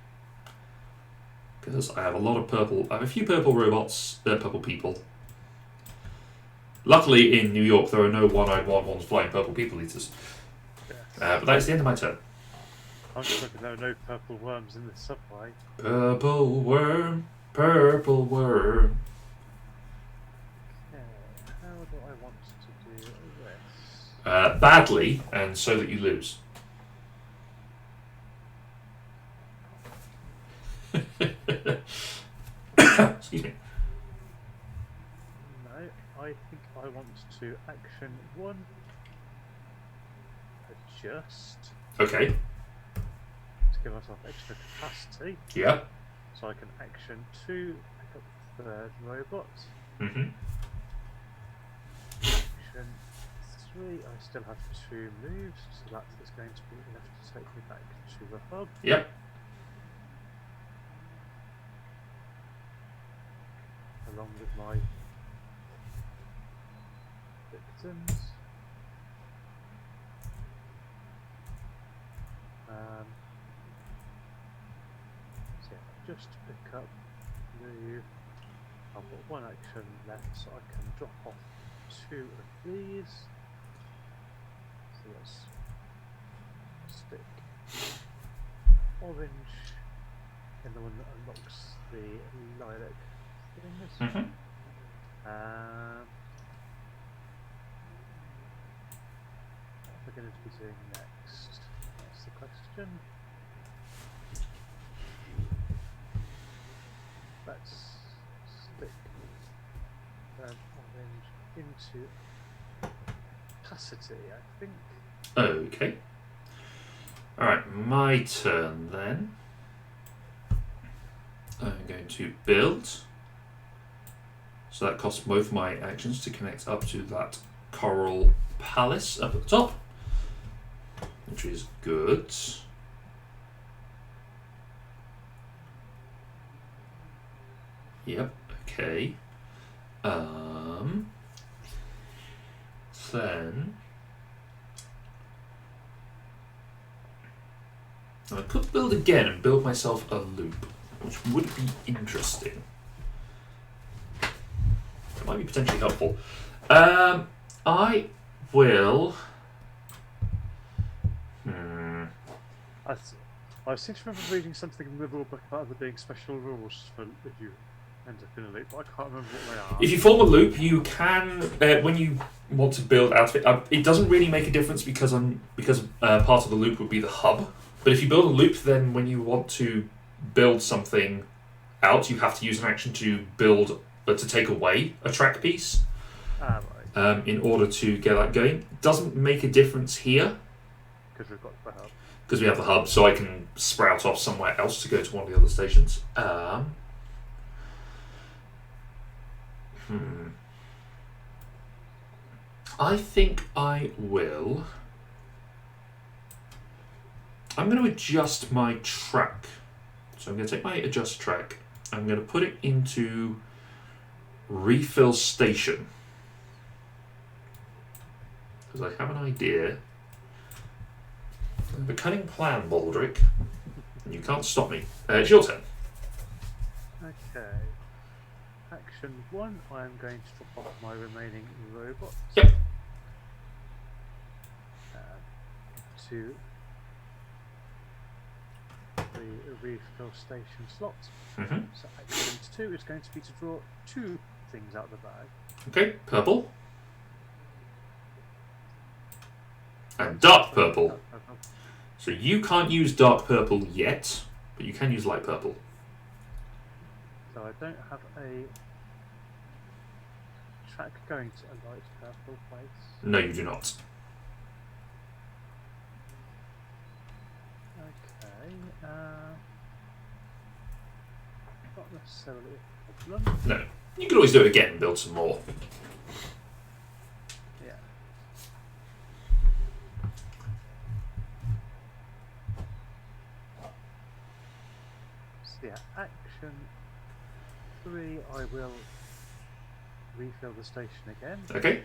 Because I have a lot of purple, I have a few purple robots, purple people. Luckily in New York there are no one-eyed ones flying purple people eaters. Yes. But that's the end of my turn. I'm just hoping there are no purple worms in the subway. Purple worm, purple worm. Okay, how do I want to do this? Badly, and so that you lose. Excuse me. No, I think I want to action 1, adjust, Okay. to give myself extra capacity, Yeah. so I can action 2, pick up the 3rd robot. Mm-hmm. Action 3, I still have 2 moves, so that is going to be enough to take me back to the hub. Yep. Along with my victims. So yeah, just pick up, move. I've got 1 action left, so I can drop off 2 of these. So let's stick orange in the one that unlocks the lilac things. Mm-hmm. What we're going to be doing next? That's the question. Let's to capacity, I think. Okay. Alright, my turn then. I'm going to build. So that costs both my actions to connect up to that coral palace up at the top, which is good. Yep, okay. Then I could build again and build myself a loop, which would be interesting. It might be potentially helpful. I will. I seem to remember reading something in the rulebook about there being special rules for if you end up in a loop, but I can't remember what they are. If you form a loop, you can when you want to build out of it. It doesn't really make a difference because part of the loop would be the hub. But if you build a loop, then when you want to build something out, you have to use an action to build to take away a track piece. Right. In order to get that going. Doesn't make a difference here. Because we've got the hub. Because we have the hub, so I can sprout off somewhere else to go to one of the other stations. I think I will. I'm going to adjust my track. So I'm going to take my adjust track. I'm going to put it into refill station. Because I have an idea. I have a cunning plan, Baldric. And you can't stop me. It's your turn. Okay. Action 1, I'm going to drop off my remaining robots. Yep. To the refill station slot. Mm-hmm. So action 2 is going to be to draw 2 things out of the bag. Okay, purple. And dark purple. So you can't use dark purple yet, but you can use light purple. So I don't have a track going to a light purple place. No, you do not. Okay. Not necessarily a problem. No. You can always do it again and build some more. Yeah. So yeah, action 3, I will refill the station again. Okay.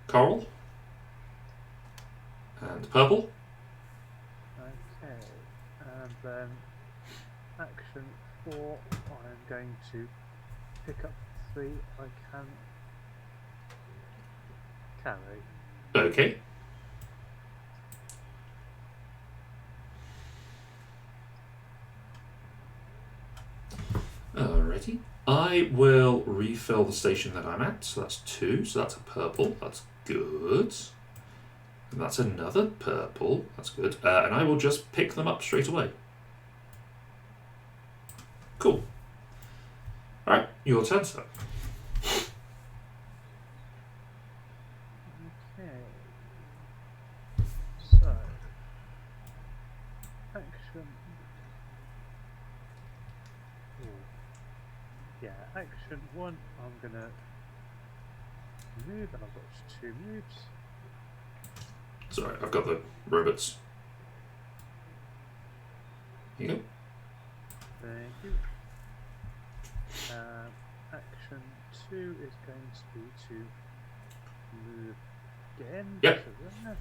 Coral. And purple. Okay. And then action 4, I'm going to pick up 3 I can carry. Okay. Alrighty. I will refill the station that I'm at. So that's 2. So that's a purple. That's good. And that's another purple. That's good. And I will just pick them up straight away. Cool. Alright, your turn, sir. Okay. So action. Yeah, action 1, I'm gonna move, and I've got 2 moves. Sorry, I've got the robots. Here you go. Thank you. Action 2 is going to be to move again. Yep. to there.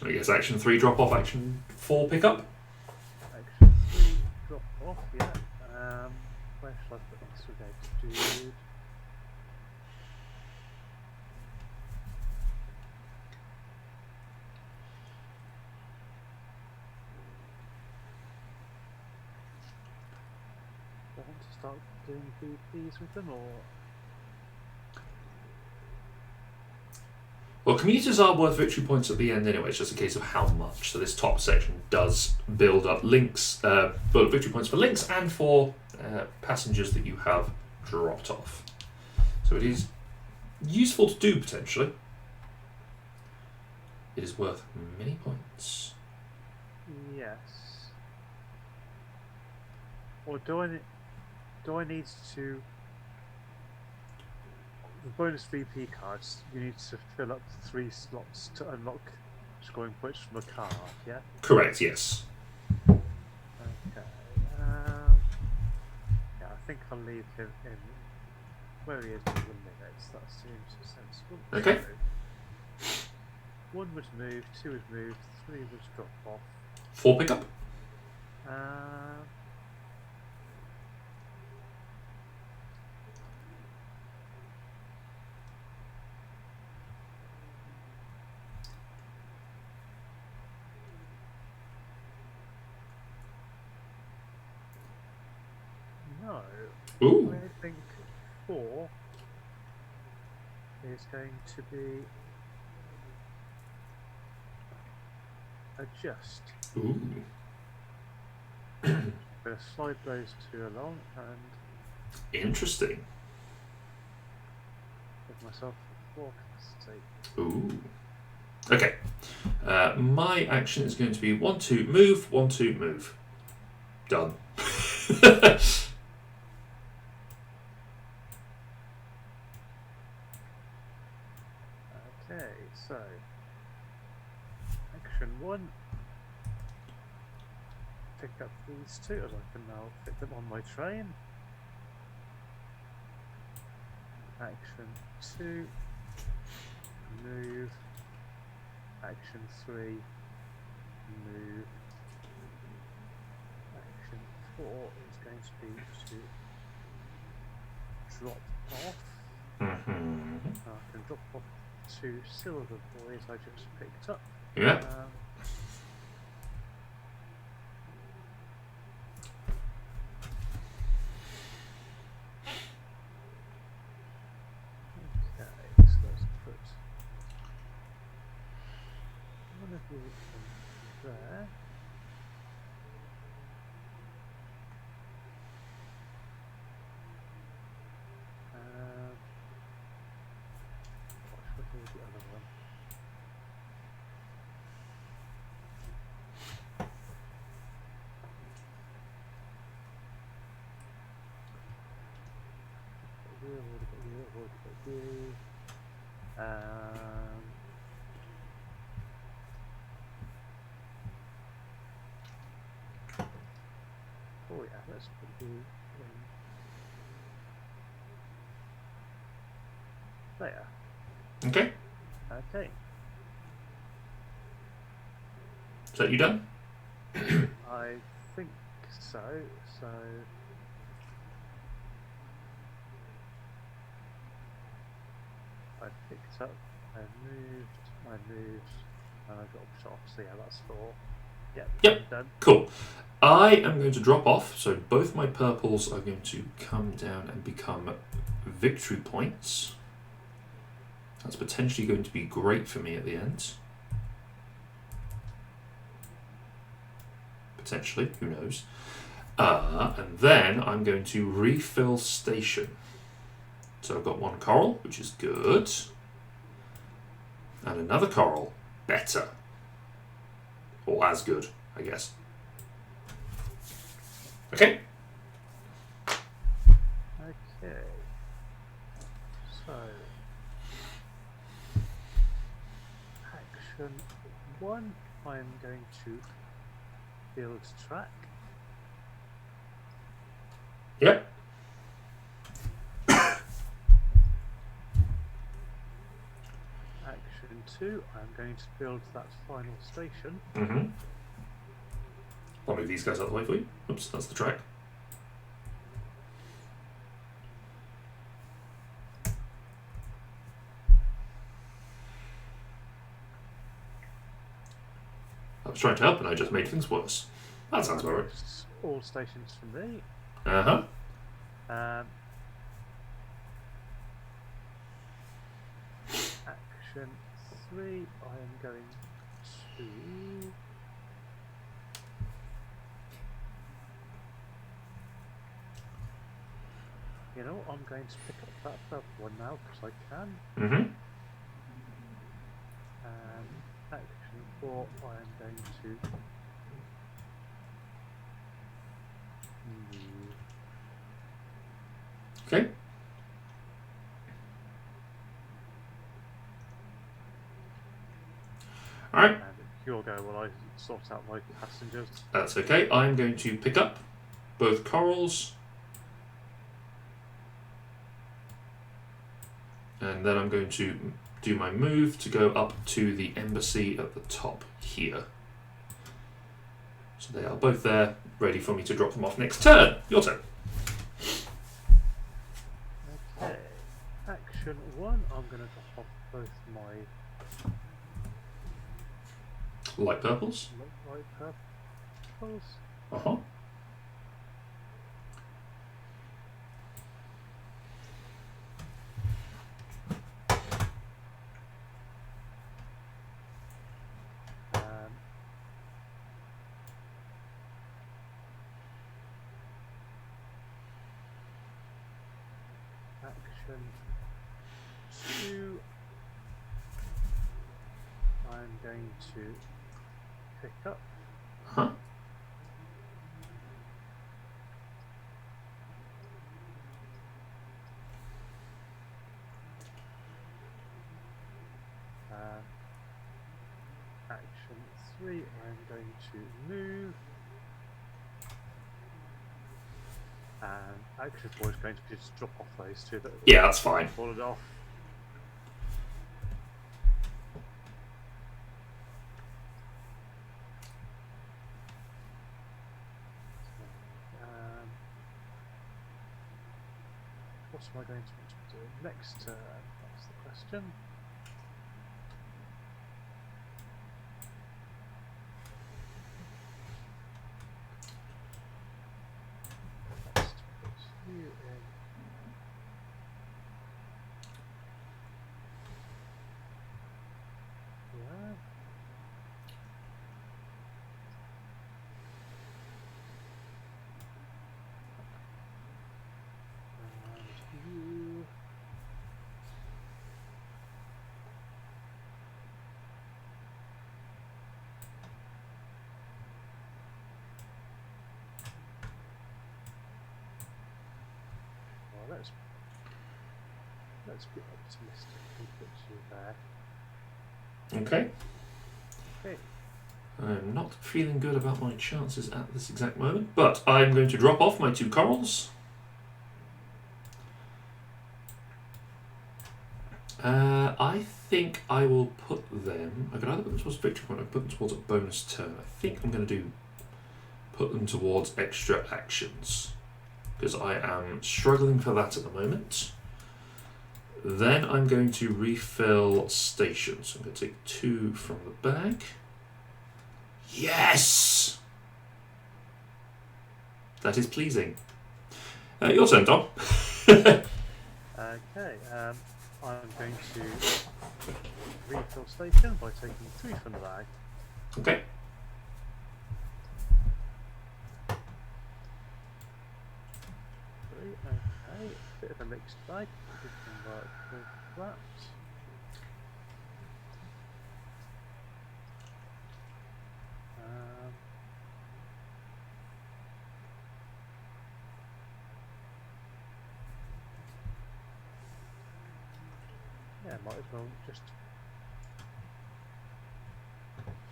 I guess action 3 drop off, action 4 pick up. Action 3 drop off, yeah. Where shall I put this? We're going to do. Do I want to start doing VPs with them, or? Well, commuters are worth victory points at the end anyway. It's just a case of how much. So this top section does build up links, build up victory points for links and for passengers that you have dropped off. So it is useful to do potentially. It is worth many points. Yes. Or do I need to? The bonus VP cards, you need to fill up 3 slots to unlock scoring points from a card. Yeah. Correct. Yes. Okay. Yeah, I think I'll leave him in where he is for the minutes. That seems sensible. Okay. So, 1 was moved, 2 was moved, 3 was drop off. 4 pickup. No. Ooh. I think 4 is going to be adjust. Ooh. I'm going to slide those 2 along and Interesting. give myself 4 capacity. Ooh. Okay. My action is going to be 1, 2, move, 1, 2, move. Done. Okay, so action 1. Pick up these 2 as I can now fit them on my train. Action 2. Move. Action 3. Move. Action 4 is going to be to drop off. Mm-hmm. I can drop off 2 silver boys I just picked up. Yeah. Okay, so let's put one of you in there. What should I do with the other one? Oh yeah, let's put you in there. Okay. Okay. Is that you done? I think so. So I picked up, I moved, and I dropped off. So yeah, that's 4. Yep. Yep. Done. Cool. I am going to drop off, so both my purples are going to come down and become victory points. That's potentially going to be great for me at the end. Potentially, who knows? And then I'm going to refill station. So I've got 1 coral, which is good. And another coral, better. Or as good, I guess. Okay. Okay. So action 1, I'm going to build track. Yep. Action 2, I'm going to build that final station. Mm-hmm. I'll move these guys out of the way for you. Oops, that's the track. I was trying to help and I just made things worse. That sounds about right. All stations from me. Uh-huh. Action 3, I am going to You know, I'm going to pick up that purple one now because I can. Mm-hmm. And action 4, I am going to move. Okay. Alright, And you'll go while I sort out my passengers. that's okay. I'm going to pick up both corals. And then I'm going to do my move to go up to the embassy at the top here. So they are both there, ready for me to drop them off next turn. Your turn. Okay. Action 1, I'm going to drop off both my Light purples. light purples. Uh-huh. Action 2, I'm going to pick up. Huh. Action 3, I'm going to move. And action 4 is going to just drop off those two that Yeah, that's fine. fallen off. So, what am I going to want to do next turn? That's the question. Let's put you in. Yeah. And you. Well, let's be optimistic and put you there. Okay. Okay. I'm not feeling good about my chances at this exact moment, but I'm going to drop off my two corals. I think I will put them... I could either put them towards victory point or put them towards a bonus turn. I think I'm going to put them towards extra actions, because I am struggling for that at the moment. Then I'm going to refill stations. So I'm going to take 2 from the bag. Yes! That is pleasing. Your turn, Tom. Okay. I'm going to refill station by taking 3 from the bag. Okay. Okay, bit of a mixed bag. We can work with that. Yeah, might as well just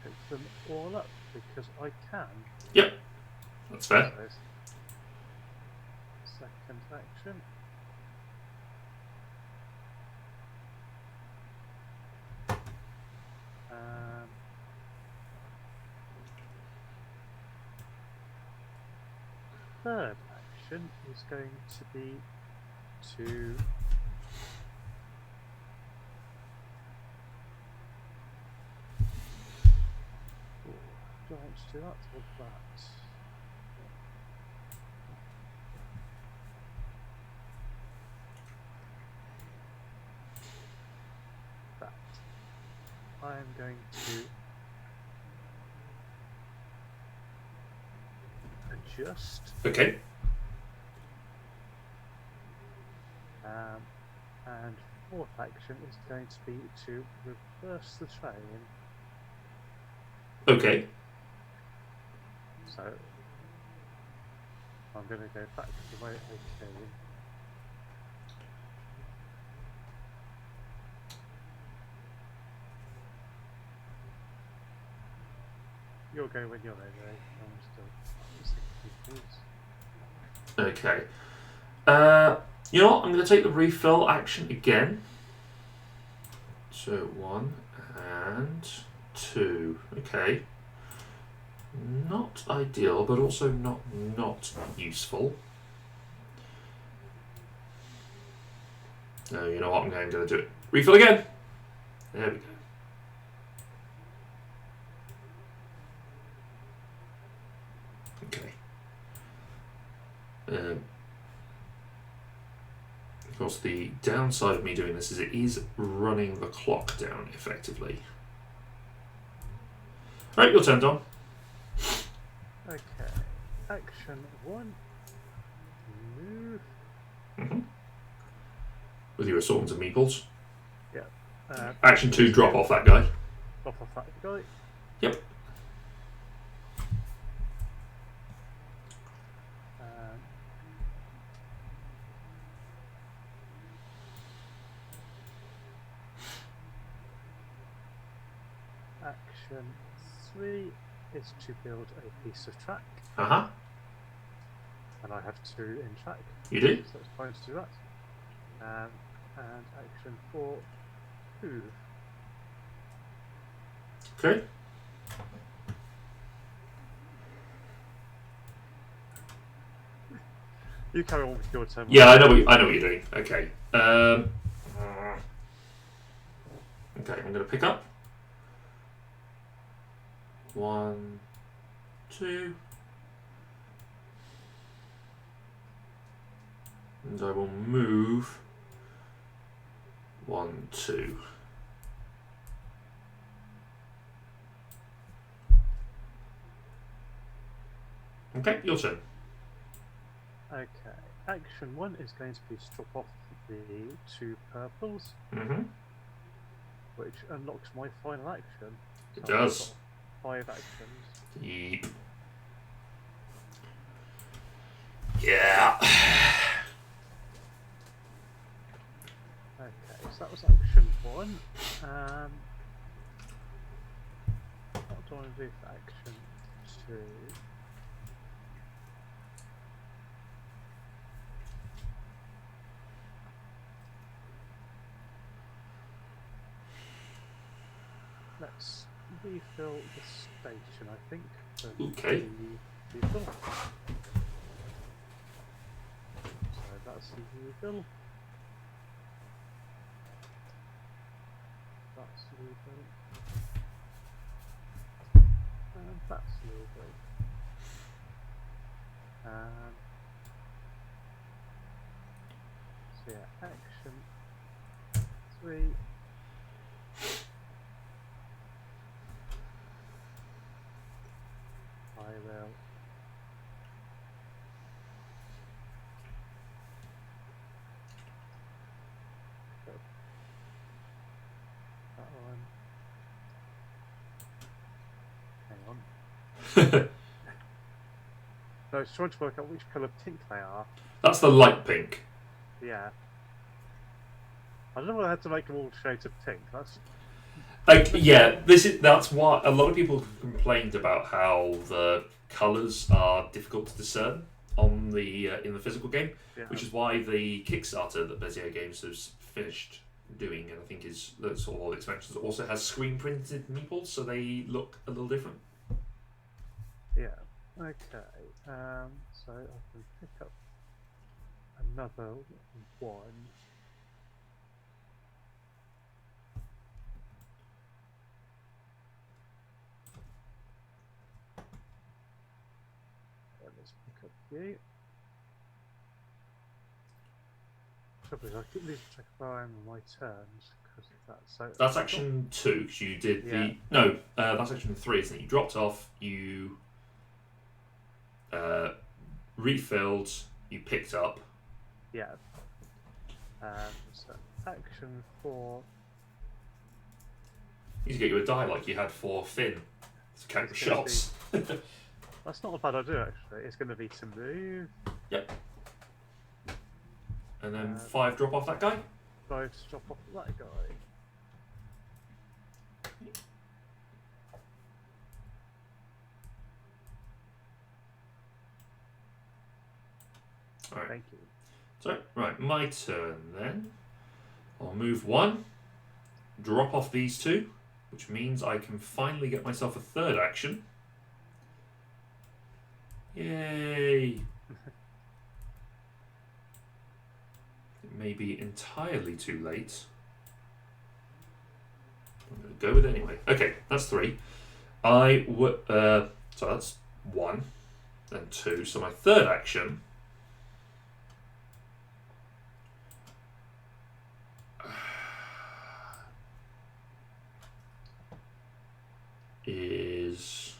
pick them all up because I can. Yep, that's fair. Second action. Third action is going to be to do I want to do that or that? That. I am going to adjust. Okay. fourth action is going to be to reverse the train. Okay. So I'm going to go back the way I came. You'll go when you're ready. I'm still Okay. You know what? I'm going to take the refill action again. So 1 and 2. Okay. Not ideal, but also not useful. No, you know what? I'm going to do it. Refill again. There we go. Okay. Of course, the downside of me doing this is it is running the clock down effectively. Right, your turn, Dom. Okay. Action 1. Move. Mm-hmm. With your assortment of meeples. Yeah. Action 2, drop off that guy. Drop off that guy. Yep. Action 3 is to build a piece of track. Uh-huh. And I have 2 in track. You do? So it's fine to do that. And action 4, move. Okay. You carry on with your turn. Yeah, I know what you're doing. Okay. Okay, I'm going to pick up. 1, 2. And I will move 1, 2. Okay, your turn. Okay. Action 1 is going to be to drop off the 2 purples, Mm-hmm. which unlocks my final action. It So I've does. got 5 actions. Yep. Yeah. Okay, so that was action 1. What do I want to do for action 2? Let's refill the station, I think. Okay. The refill. So that's the refill. That's the refill. And that's the refill. So yeah, action 3. I will go that one. Hang on. No, I was trying to work out which colour pink they are. That's the light pink. Yeah. I don't know whether I had to make them all shades of pink. That's Yeah, that's why a lot of people complained about how the colours are difficult to discern on the in the physical game, yeah. which is why the Kickstarter that Bezier Games has finished doing, and I think is the sort of all the expansions, also has screen printed meeples, so they look a little different. Yeah. Okay. So I can pick up another 1. Let's pick up you. Trouble is, I keep losing track of where I am on my turns because of that. So That's action 2 because you did Yeah. that's action 3, isn't it? You dropped off, you refilled, you picked up. Yeah. So action 4. You need to get you a die like you had for Finn. To count the It's gonna shots. That's not a bad idea, actually. It's going to be to move. Yep. And then 5 5 drop off that guy. to drop off that guy. Alright. Thank you. So, right, my turn then. I'll move 1, drop off these 2, which means I can finally get myself a 3rd action. Yay! It may be entirely too late. I'm going to go with it anyway. Okay, that's 3. So that's 1 and 2. So my 3rd action is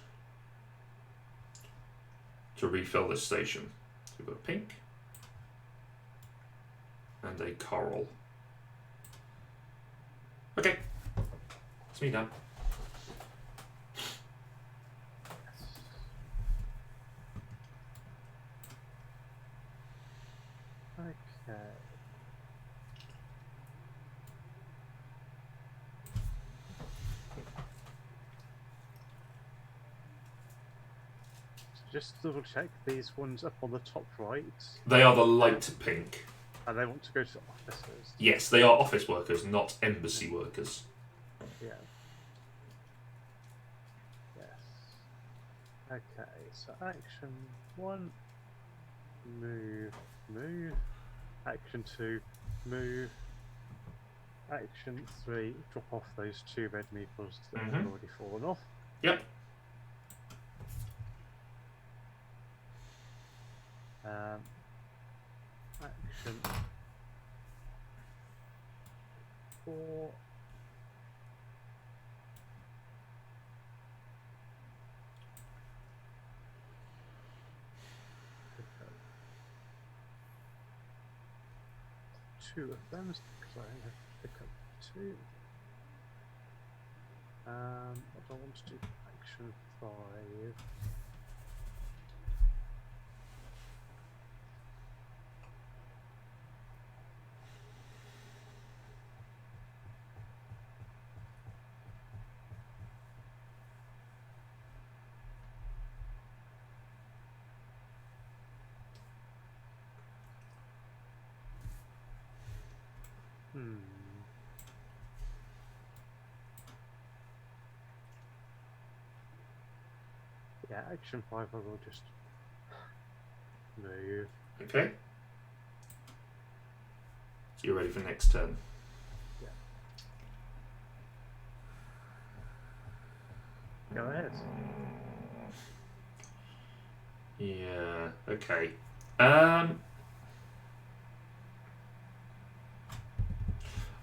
to refill this station. So we've got a pink and a coral. Okay, it's me now. Okay. Just double check these ones up on the top right, They are the light pink. and they want to go to officers. Yes, they are office workers, not embassy workers. Yeah. Yes. Okay, so action 1, move. Action 2, move. Action 3, drop off those 2 red meeples that have already fallen off. Yep. Action 4. Two of them, so I'm going to pick up 2. What do I want to do? Action 5. Yeah, action 5, I will just move. Okay. So you're ready for next turn. Go ahead. Yeah, okay. I'm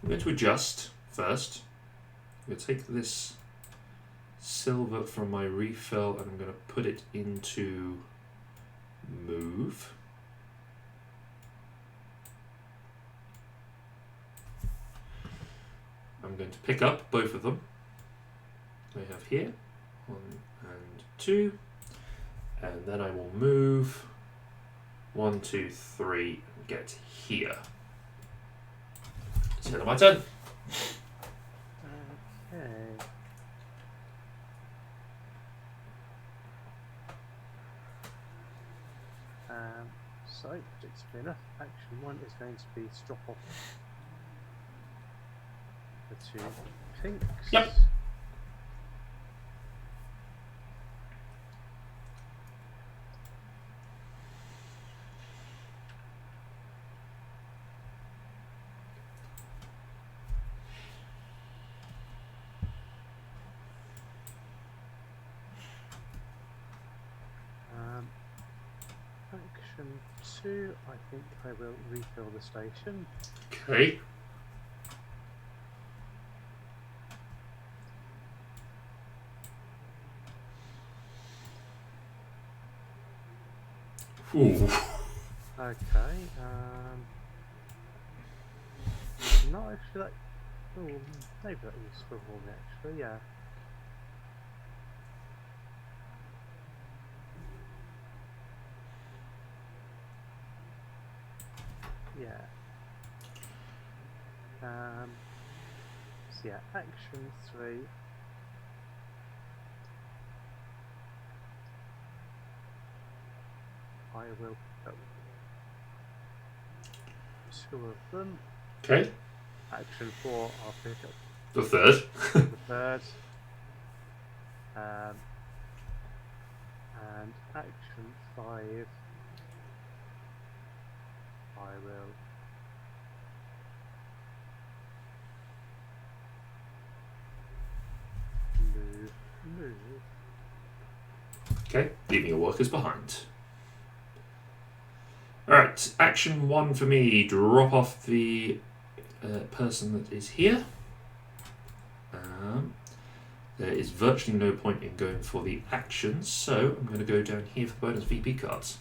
going to adjust first. I'm going to take this silver from my refill and I'm going to put it into move. I'm going to pick up both of them. I have here 1 and 2, and then I will move 1, 2, 3 and get here. It's the end of my turn. Okay. So, predictably enough, action 1 is going to be to drop off the 2 pinks. Yep. Action 2, I think I will refill the station. Okay. Ooh. Okay. Not actually that. Oh, maybe that is useful for me actually. Yeah. Yeah. So yeah, action 3. I will pick up 2 of them. Okay. Action 4, I'll pick up The third. the third. And action 5, I will move. Okay, leaving your workers behind. Alright, action 1 for me. Drop off the person that is here. There is virtually no point in going for the actions, so I'm going to go down here for the bonus VP cards.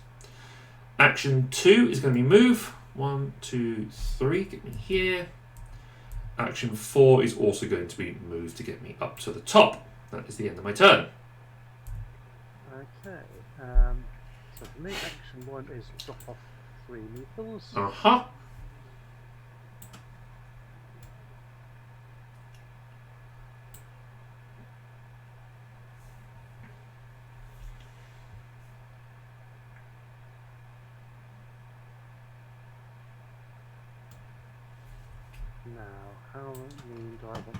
Action 2 is going to be move. 1, 2, 3, get me here. Action 4 is also going to be move to get me up to the top. That is the end of my turn. Okay. So for me, action 1 is drop off 3 meeples. Uh-huh. Now, how many do I want to do?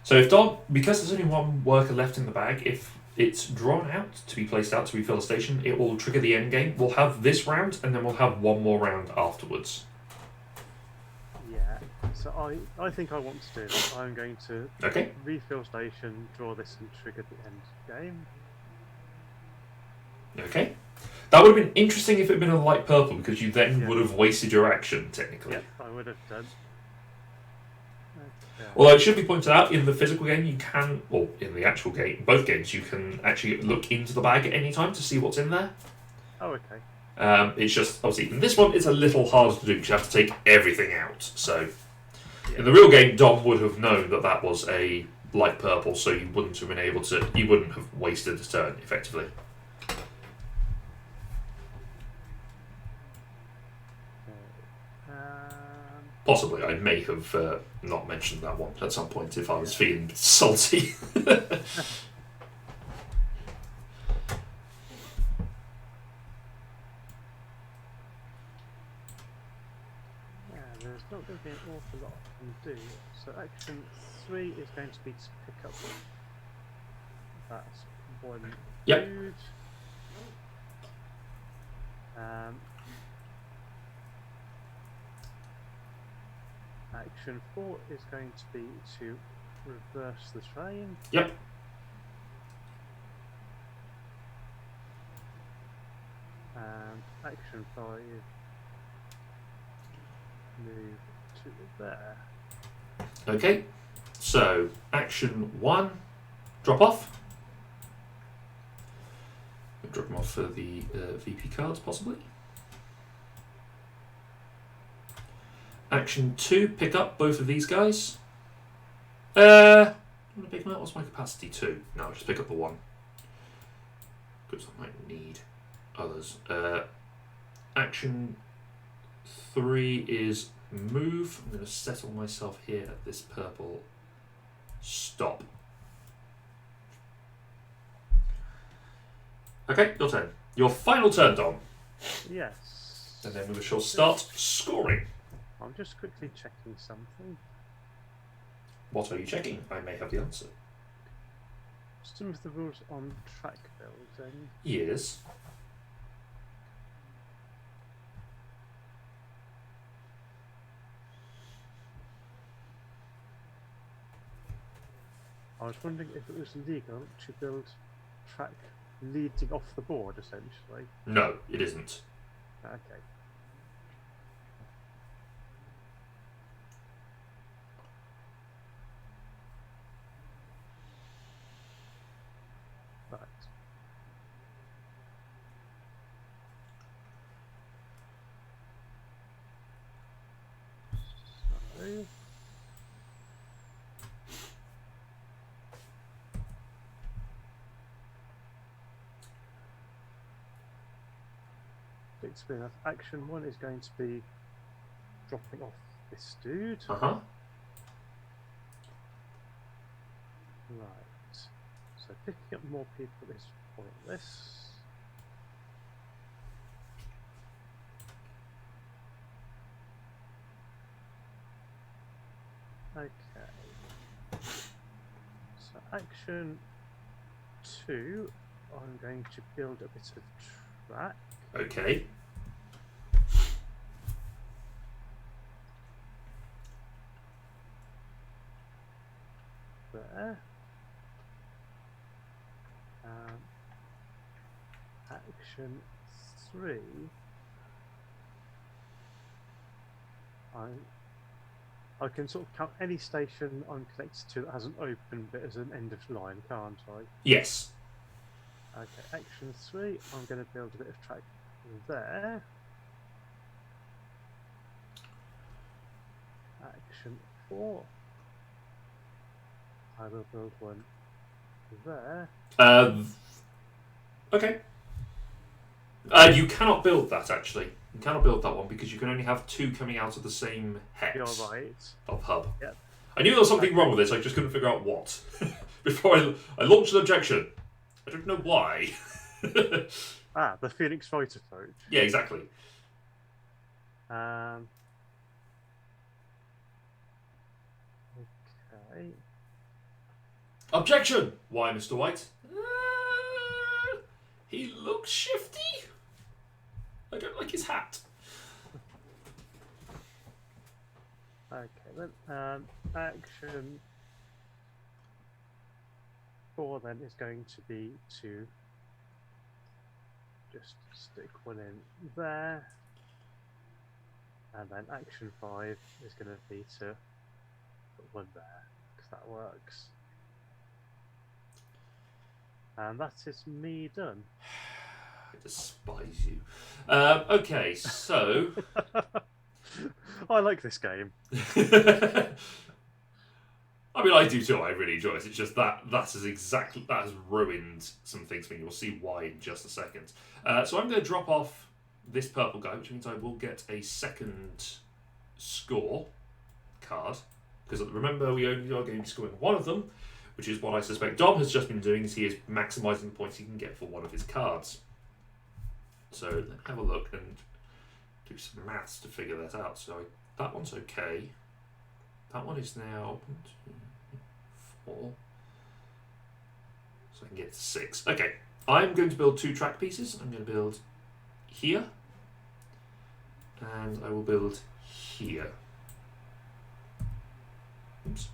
So if Dom, because there's only one worker left in the bag, if it's drawn out to be placed out to refill a station, it will trigger the end game. We'll have this round, and then we'll have one more round afterwards. Yeah, so I think I want to do this. I'm going to Okay. refill station, draw this and trigger the end game. Okay. That would have been interesting if it had been a light purple, because you then Yeah. would have wasted your action, technically. Yeah, I would have done. Okay. Although it should be pointed out, in the physical game you can, or in the actual game, both games, you can actually look into the bag at any time to see what's in there. Oh, okay. It's just, obviously, in this one it's a little harder to do because you have to take everything out. So, Yeah. in the real game, Dom would have known that that was a light purple, so you wouldn't have been able to, you wouldn't have wasted a turn, effectively. Possibly, I may have not mentioned that one at some point if I was feeling salty. There's not going to be an awful lot I can do. So action 3 is going to be to pick up that one Yep. dude. Action 4 is going to be to reverse the train. Yep. Action 5, move to there. Okay, so action 1, drop off. Drop them off for the VP cards, possibly. Action 2, pick up both of these guys. I'm going to pick them up. What's my capacity? 2. No, just pick up the one. Because I might need others. Action 3 is move. I'm going to settle myself here at this purple stop. Okay, your turn. Your final turn, Dom. Yes. And then we shall start scoring. I'm just quickly checking something. What are you checking? I may have the answer. Some of the rules on track building. Yes. I was wondering if it was legal to build track leading off the board, essentially. No, it isn't. Okay. Right. So. Experience action 1 is going to be dropping off this dude. Uh-huh. Right. So picking up more people is pointless. Okay. So action 2, I'm going to build a bit of track. Okay. There. Action 3, I can sort of count any station I'm connected to that has an open bit as an end of line, can't I? Yes. Okay, action 3, I'm going to build a bit of track there. Action 4, I will build one there. Okay. You cannot build that, actually. You cannot build that one because you can only have 2 coming out of the same hex You're right. of hub. Yep. I knew there was something wrong with this, I just couldn't figure out what. Before I launched an objection. I don't know why. The Phoenix Fighter approach. Yeah, exactly. Okay. Objection! Why, Mr. White? He looks shifty. I don't like his hat. Okay, then action 4 then is going to be to just stick one in there, and then action 5 is going to be to put one there, because that works. And that is me done. I despise you. Okay, so... I like this game. I mean, I do too. I really enjoy it. It's just that has ruined some things for me. You'll see why in just a second. So I'm going to drop off this purple guy, which means I will get a second score card. Because remember, we only are going to be scoring one of them, which is what I suspect Dom has just been doing, is he is maximising the points he can get for one of his cards. So let's have a look and do some maths to figure that out. So that one's okay. That one is now 1, 2, 4. So I can get to 6. Okay, I'm going to build 2 track pieces. I'm going to build here, and I will build here. Oops.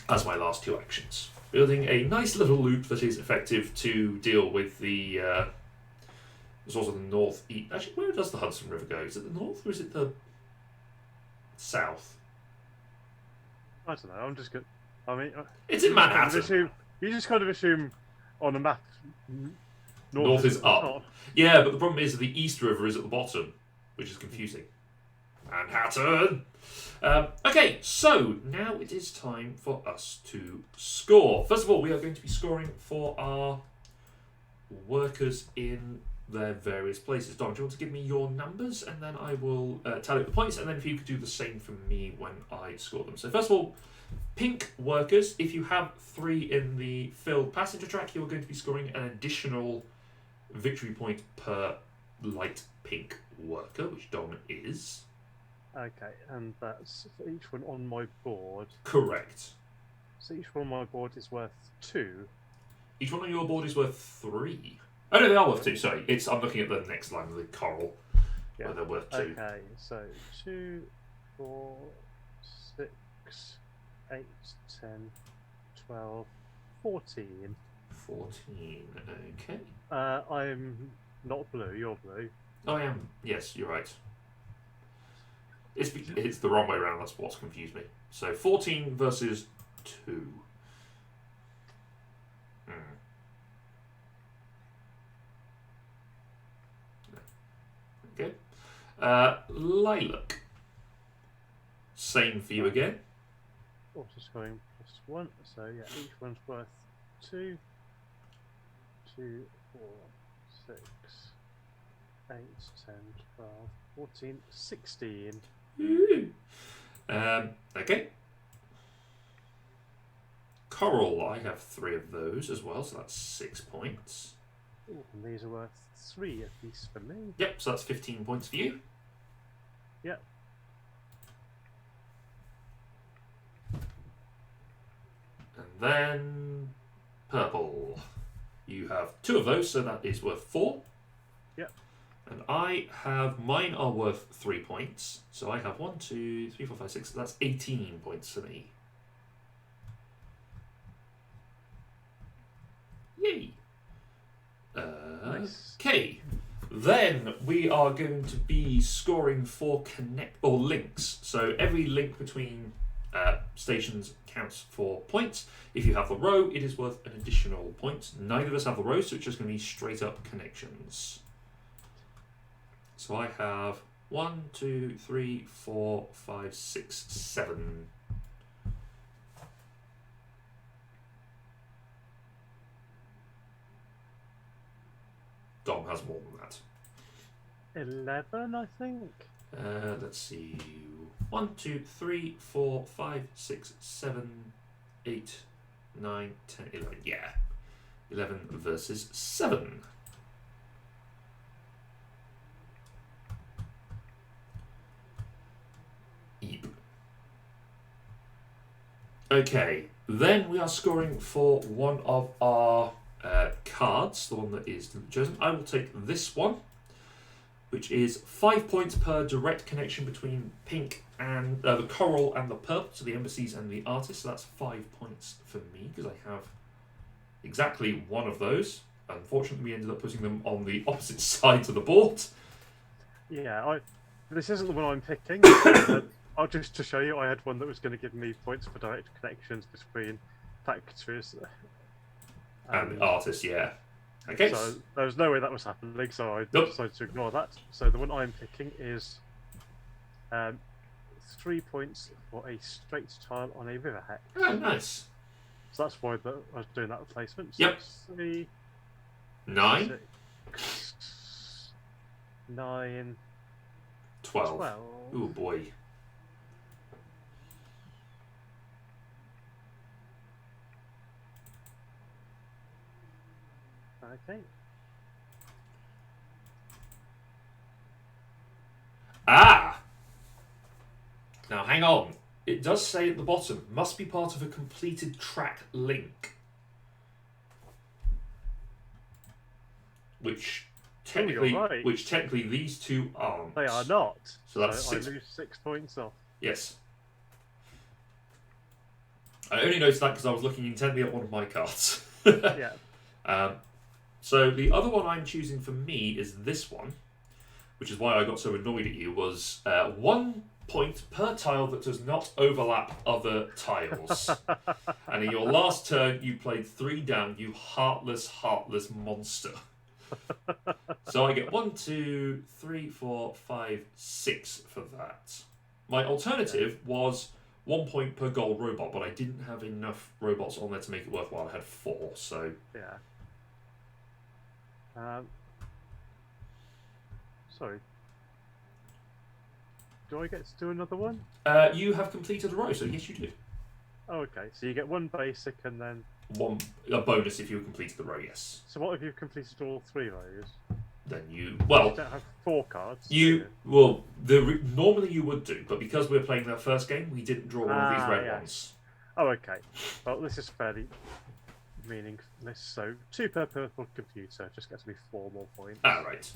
As my last 2 actions. Building a nice little loop that is effective to deal with the sort of the north-east. Actually, where does the Hudson River go? Is it the north or is it the south? I don't know. I'm just good. I mean, it's in Manhattan. You just kind of assume on a map. North is up. Top. Yeah, but the problem is that the East River is at the bottom, which is confusing. Manhattan! Okay, so now it is time for us to score. First of all, we are going to be scoring for our workers in their various places. Dom, do you want to give me your numbers? And then I will tally up the points, and then if you could do the same for me when I score them. So first of all, pink workers. If you have 3 in the filled passenger track, you're going to be scoring an additional victory point per light pink worker, which Dom is. Okay, and that's for each one on my board. Correct. So each one on my board is worth 2. Each one on your board is worth 3. Oh no, they are worth 2. Sorry, I'm looking at the next line of the coral, where they're worth 2. Okay, so 2, 4, 6, 8, 10, 12, 14. 14. Okay. I'm not blue. You're blue. I am. Yes, you're right. It's the wrong way around. That's what's confused me. So 14 versus 2. Okay. Lilac. Same for you again. Also scoring +1, so yeah, each one's worth 2, 2, 4, 6, 8, 10, 12, 14, 16. Ooh. Okay. Coral, I have 3 of those as well, so that's 6 points. Ooh, and these are worth 3 apiece for me. Yep, so that's 15 points for you. Yep. And then purple. You have 2 of those, so that is worth 4. Yep. And mine are worth 3 points. So I have 1, 2, 3, 4, 5, 6. So that's 18 points for me. Yay. Nice. Okay. Then we are going to be scoring for links. So every link between stations counts for points. If you have the row, it is worth an additional point. Neither of us have the row, so it's just going to be straight up connections. So I have 1, 2, 3, 4, 5, 6, 7. Dom has more than that. 11, I think. Let's see. 1, 2, 3, 4, 5, 6, 7, 8, 9, 10, 11. Yeah. 11 versus 7. Eep. Okay. Then we are scoring for one of our cards, the one that is chosen. I will take this one, which is 5 points per direct connection between pink and the coral and the purple, so the embassies and the artists. So that's 5 points for me because I have exactly one of those. Unfortunately, we ended up putting them on the opposite sides of the board. Yeah, this isn't the one I'm picking. I'll just to show you, I had one that was going to give me points for direct connections between factories And artists, yeah. Okay. So there was no way that was happening, so I decided to ignore that. So the one I'm picking is 3 points for a straight tile on a river hex. Oh, nice. So that's why I was doing that replacement. So Yep. 3, 9, 6, 9, 12. 12. Oh boy. Okay. Ah! Now hang on. It does say at the bottom, must be part of a completed track link. Which technically these two aren't. They are not. So that's I lose 6 points off. Yes. I only noticed that because I was looking intently at one of my cards. Yeah. So the other one I'm choosing for me is this one, which is why I got so annoyed at you, was 1 point per tile that does not overlap other tiles. And in your last turn, you played 3 down, you heartless monster. So I get 1, 2, 3, 4, 5, 6 for that. My alternative was 1 point per gold robot, but I didn't have enough robots on there to make it worthwhile. I had 4, so... Yeah. Sorry. Do I get to do another one? You have completed a row, so yes, you do. Oh, okay. So you get 1 basic and then... A bonus if you completed the row, yes. So what if you've completed all 3 rows? Then you... You Well, don't have 4 cards. normally you would do, but because we're playing that first game, we didn't draw one of these red ones. Oh, okay. Well, this is fairly meaningless. So 2 per purple computer just gets me 4 more points. Right.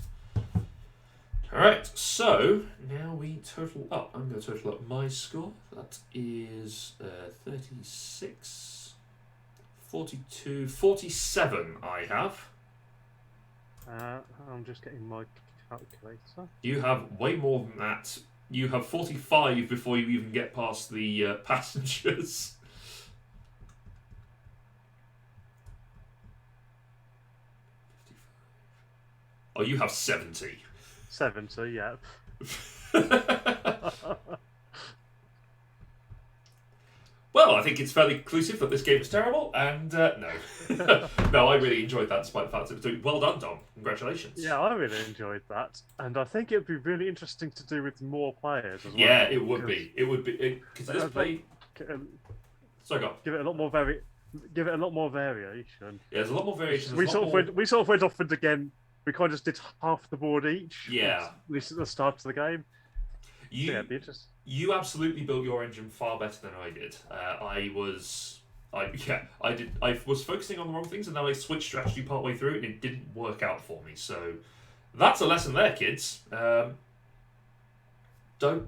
Alright, so now we total up. I'm going to total up my score. That is 36, 42, 47 I have. I'm just getting my calculator. You have way more than that. You have 45 before you even get past the passengers. Oh, you have 70. 70, yeah. Well, I think it's fairly conclusive that this game is terrible, and no. No, I really enjoyed that despite the fact it was doing well done, Dom. Congratulations. Yeah, I really enjoyed that, and I think it'd be really interesting to do with more players as well. Yeah, it would be. It would be because this play. Sorry, go on. Give it a lot more variation. Yeah, there's a lot more variation. We sort of went off and again. We kind of just did half the board each. Yeah. At least at the start of the game. You, it'd be interesting. You absolutely built your engine far better than I did. I was focusing on the wrong things, and then I switched strategy partway through, and it didn't work out for me. So that's a lesson there, kids. Don't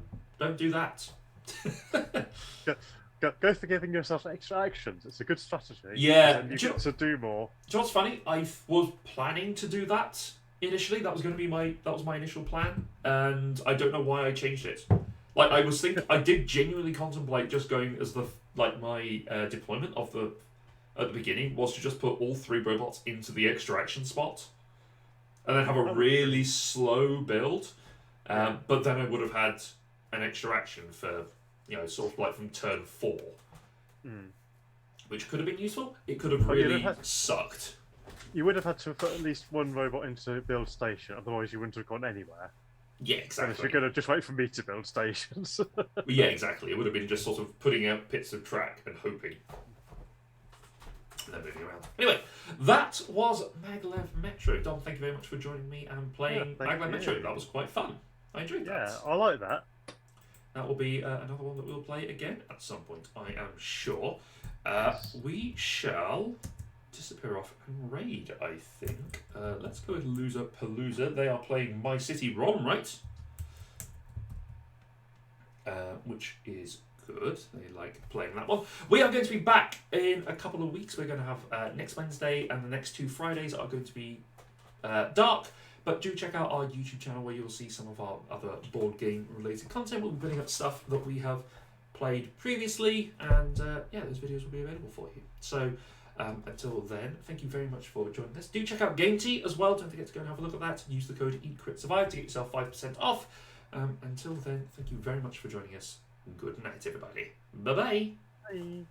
do that. Go for giving yourself extra actions. It's a good strategy. Yeah, and you get to do more. Do you know what's funny? I was planning to do that initially. That was going to be my initial plan, and I don't know why I changed it. Like I was thinking, I did genuinely contemplate just going as my deployment of at the beginning was to just put all 3 robots into the extraction spot, and then have a really slow build. But then I would have had an extraction for sort of like from turn 4, which could have been useful. It could have really sucked. You would have had to put at least 1 robot into the build station, otherwise you wouldn't have gone anywhere. Yeah, exactly. Unless you're going to just wait for me to build stations. Yeah, exactly. It would have been just sort of putting out pits of track and hoping. And then moving around. Anyway, that was Maglev Metro. Dom, thank you very much for joining me and playing Maglev Metro. That was quite fun. I enjoyed that. Yeah, I like that. That will be another one that we'll play again at some point, I am sure. We shall disappear off and raid, I think. Let's go with Loser Palooza. They are playing My City ROM, right? Which is good. They like playing that one. We are going to be back in a couple of weeks. We're going to have next Wednesday and the next 2 Fridays are going to be dark. But do check out our YouTube channel where you'll see some of our other board game related content. We'll be putting up stuff that we have played previously, and those videos will be available for you. So until then, thank you very much for joining us. Do check out Game Tea as well. Don't forget to go and have a look at that. Use the code EatCritSurvive to get yourself 5% off. Until then, thank you very much for joining us. Good night, everybody. Bye-bye. Bye.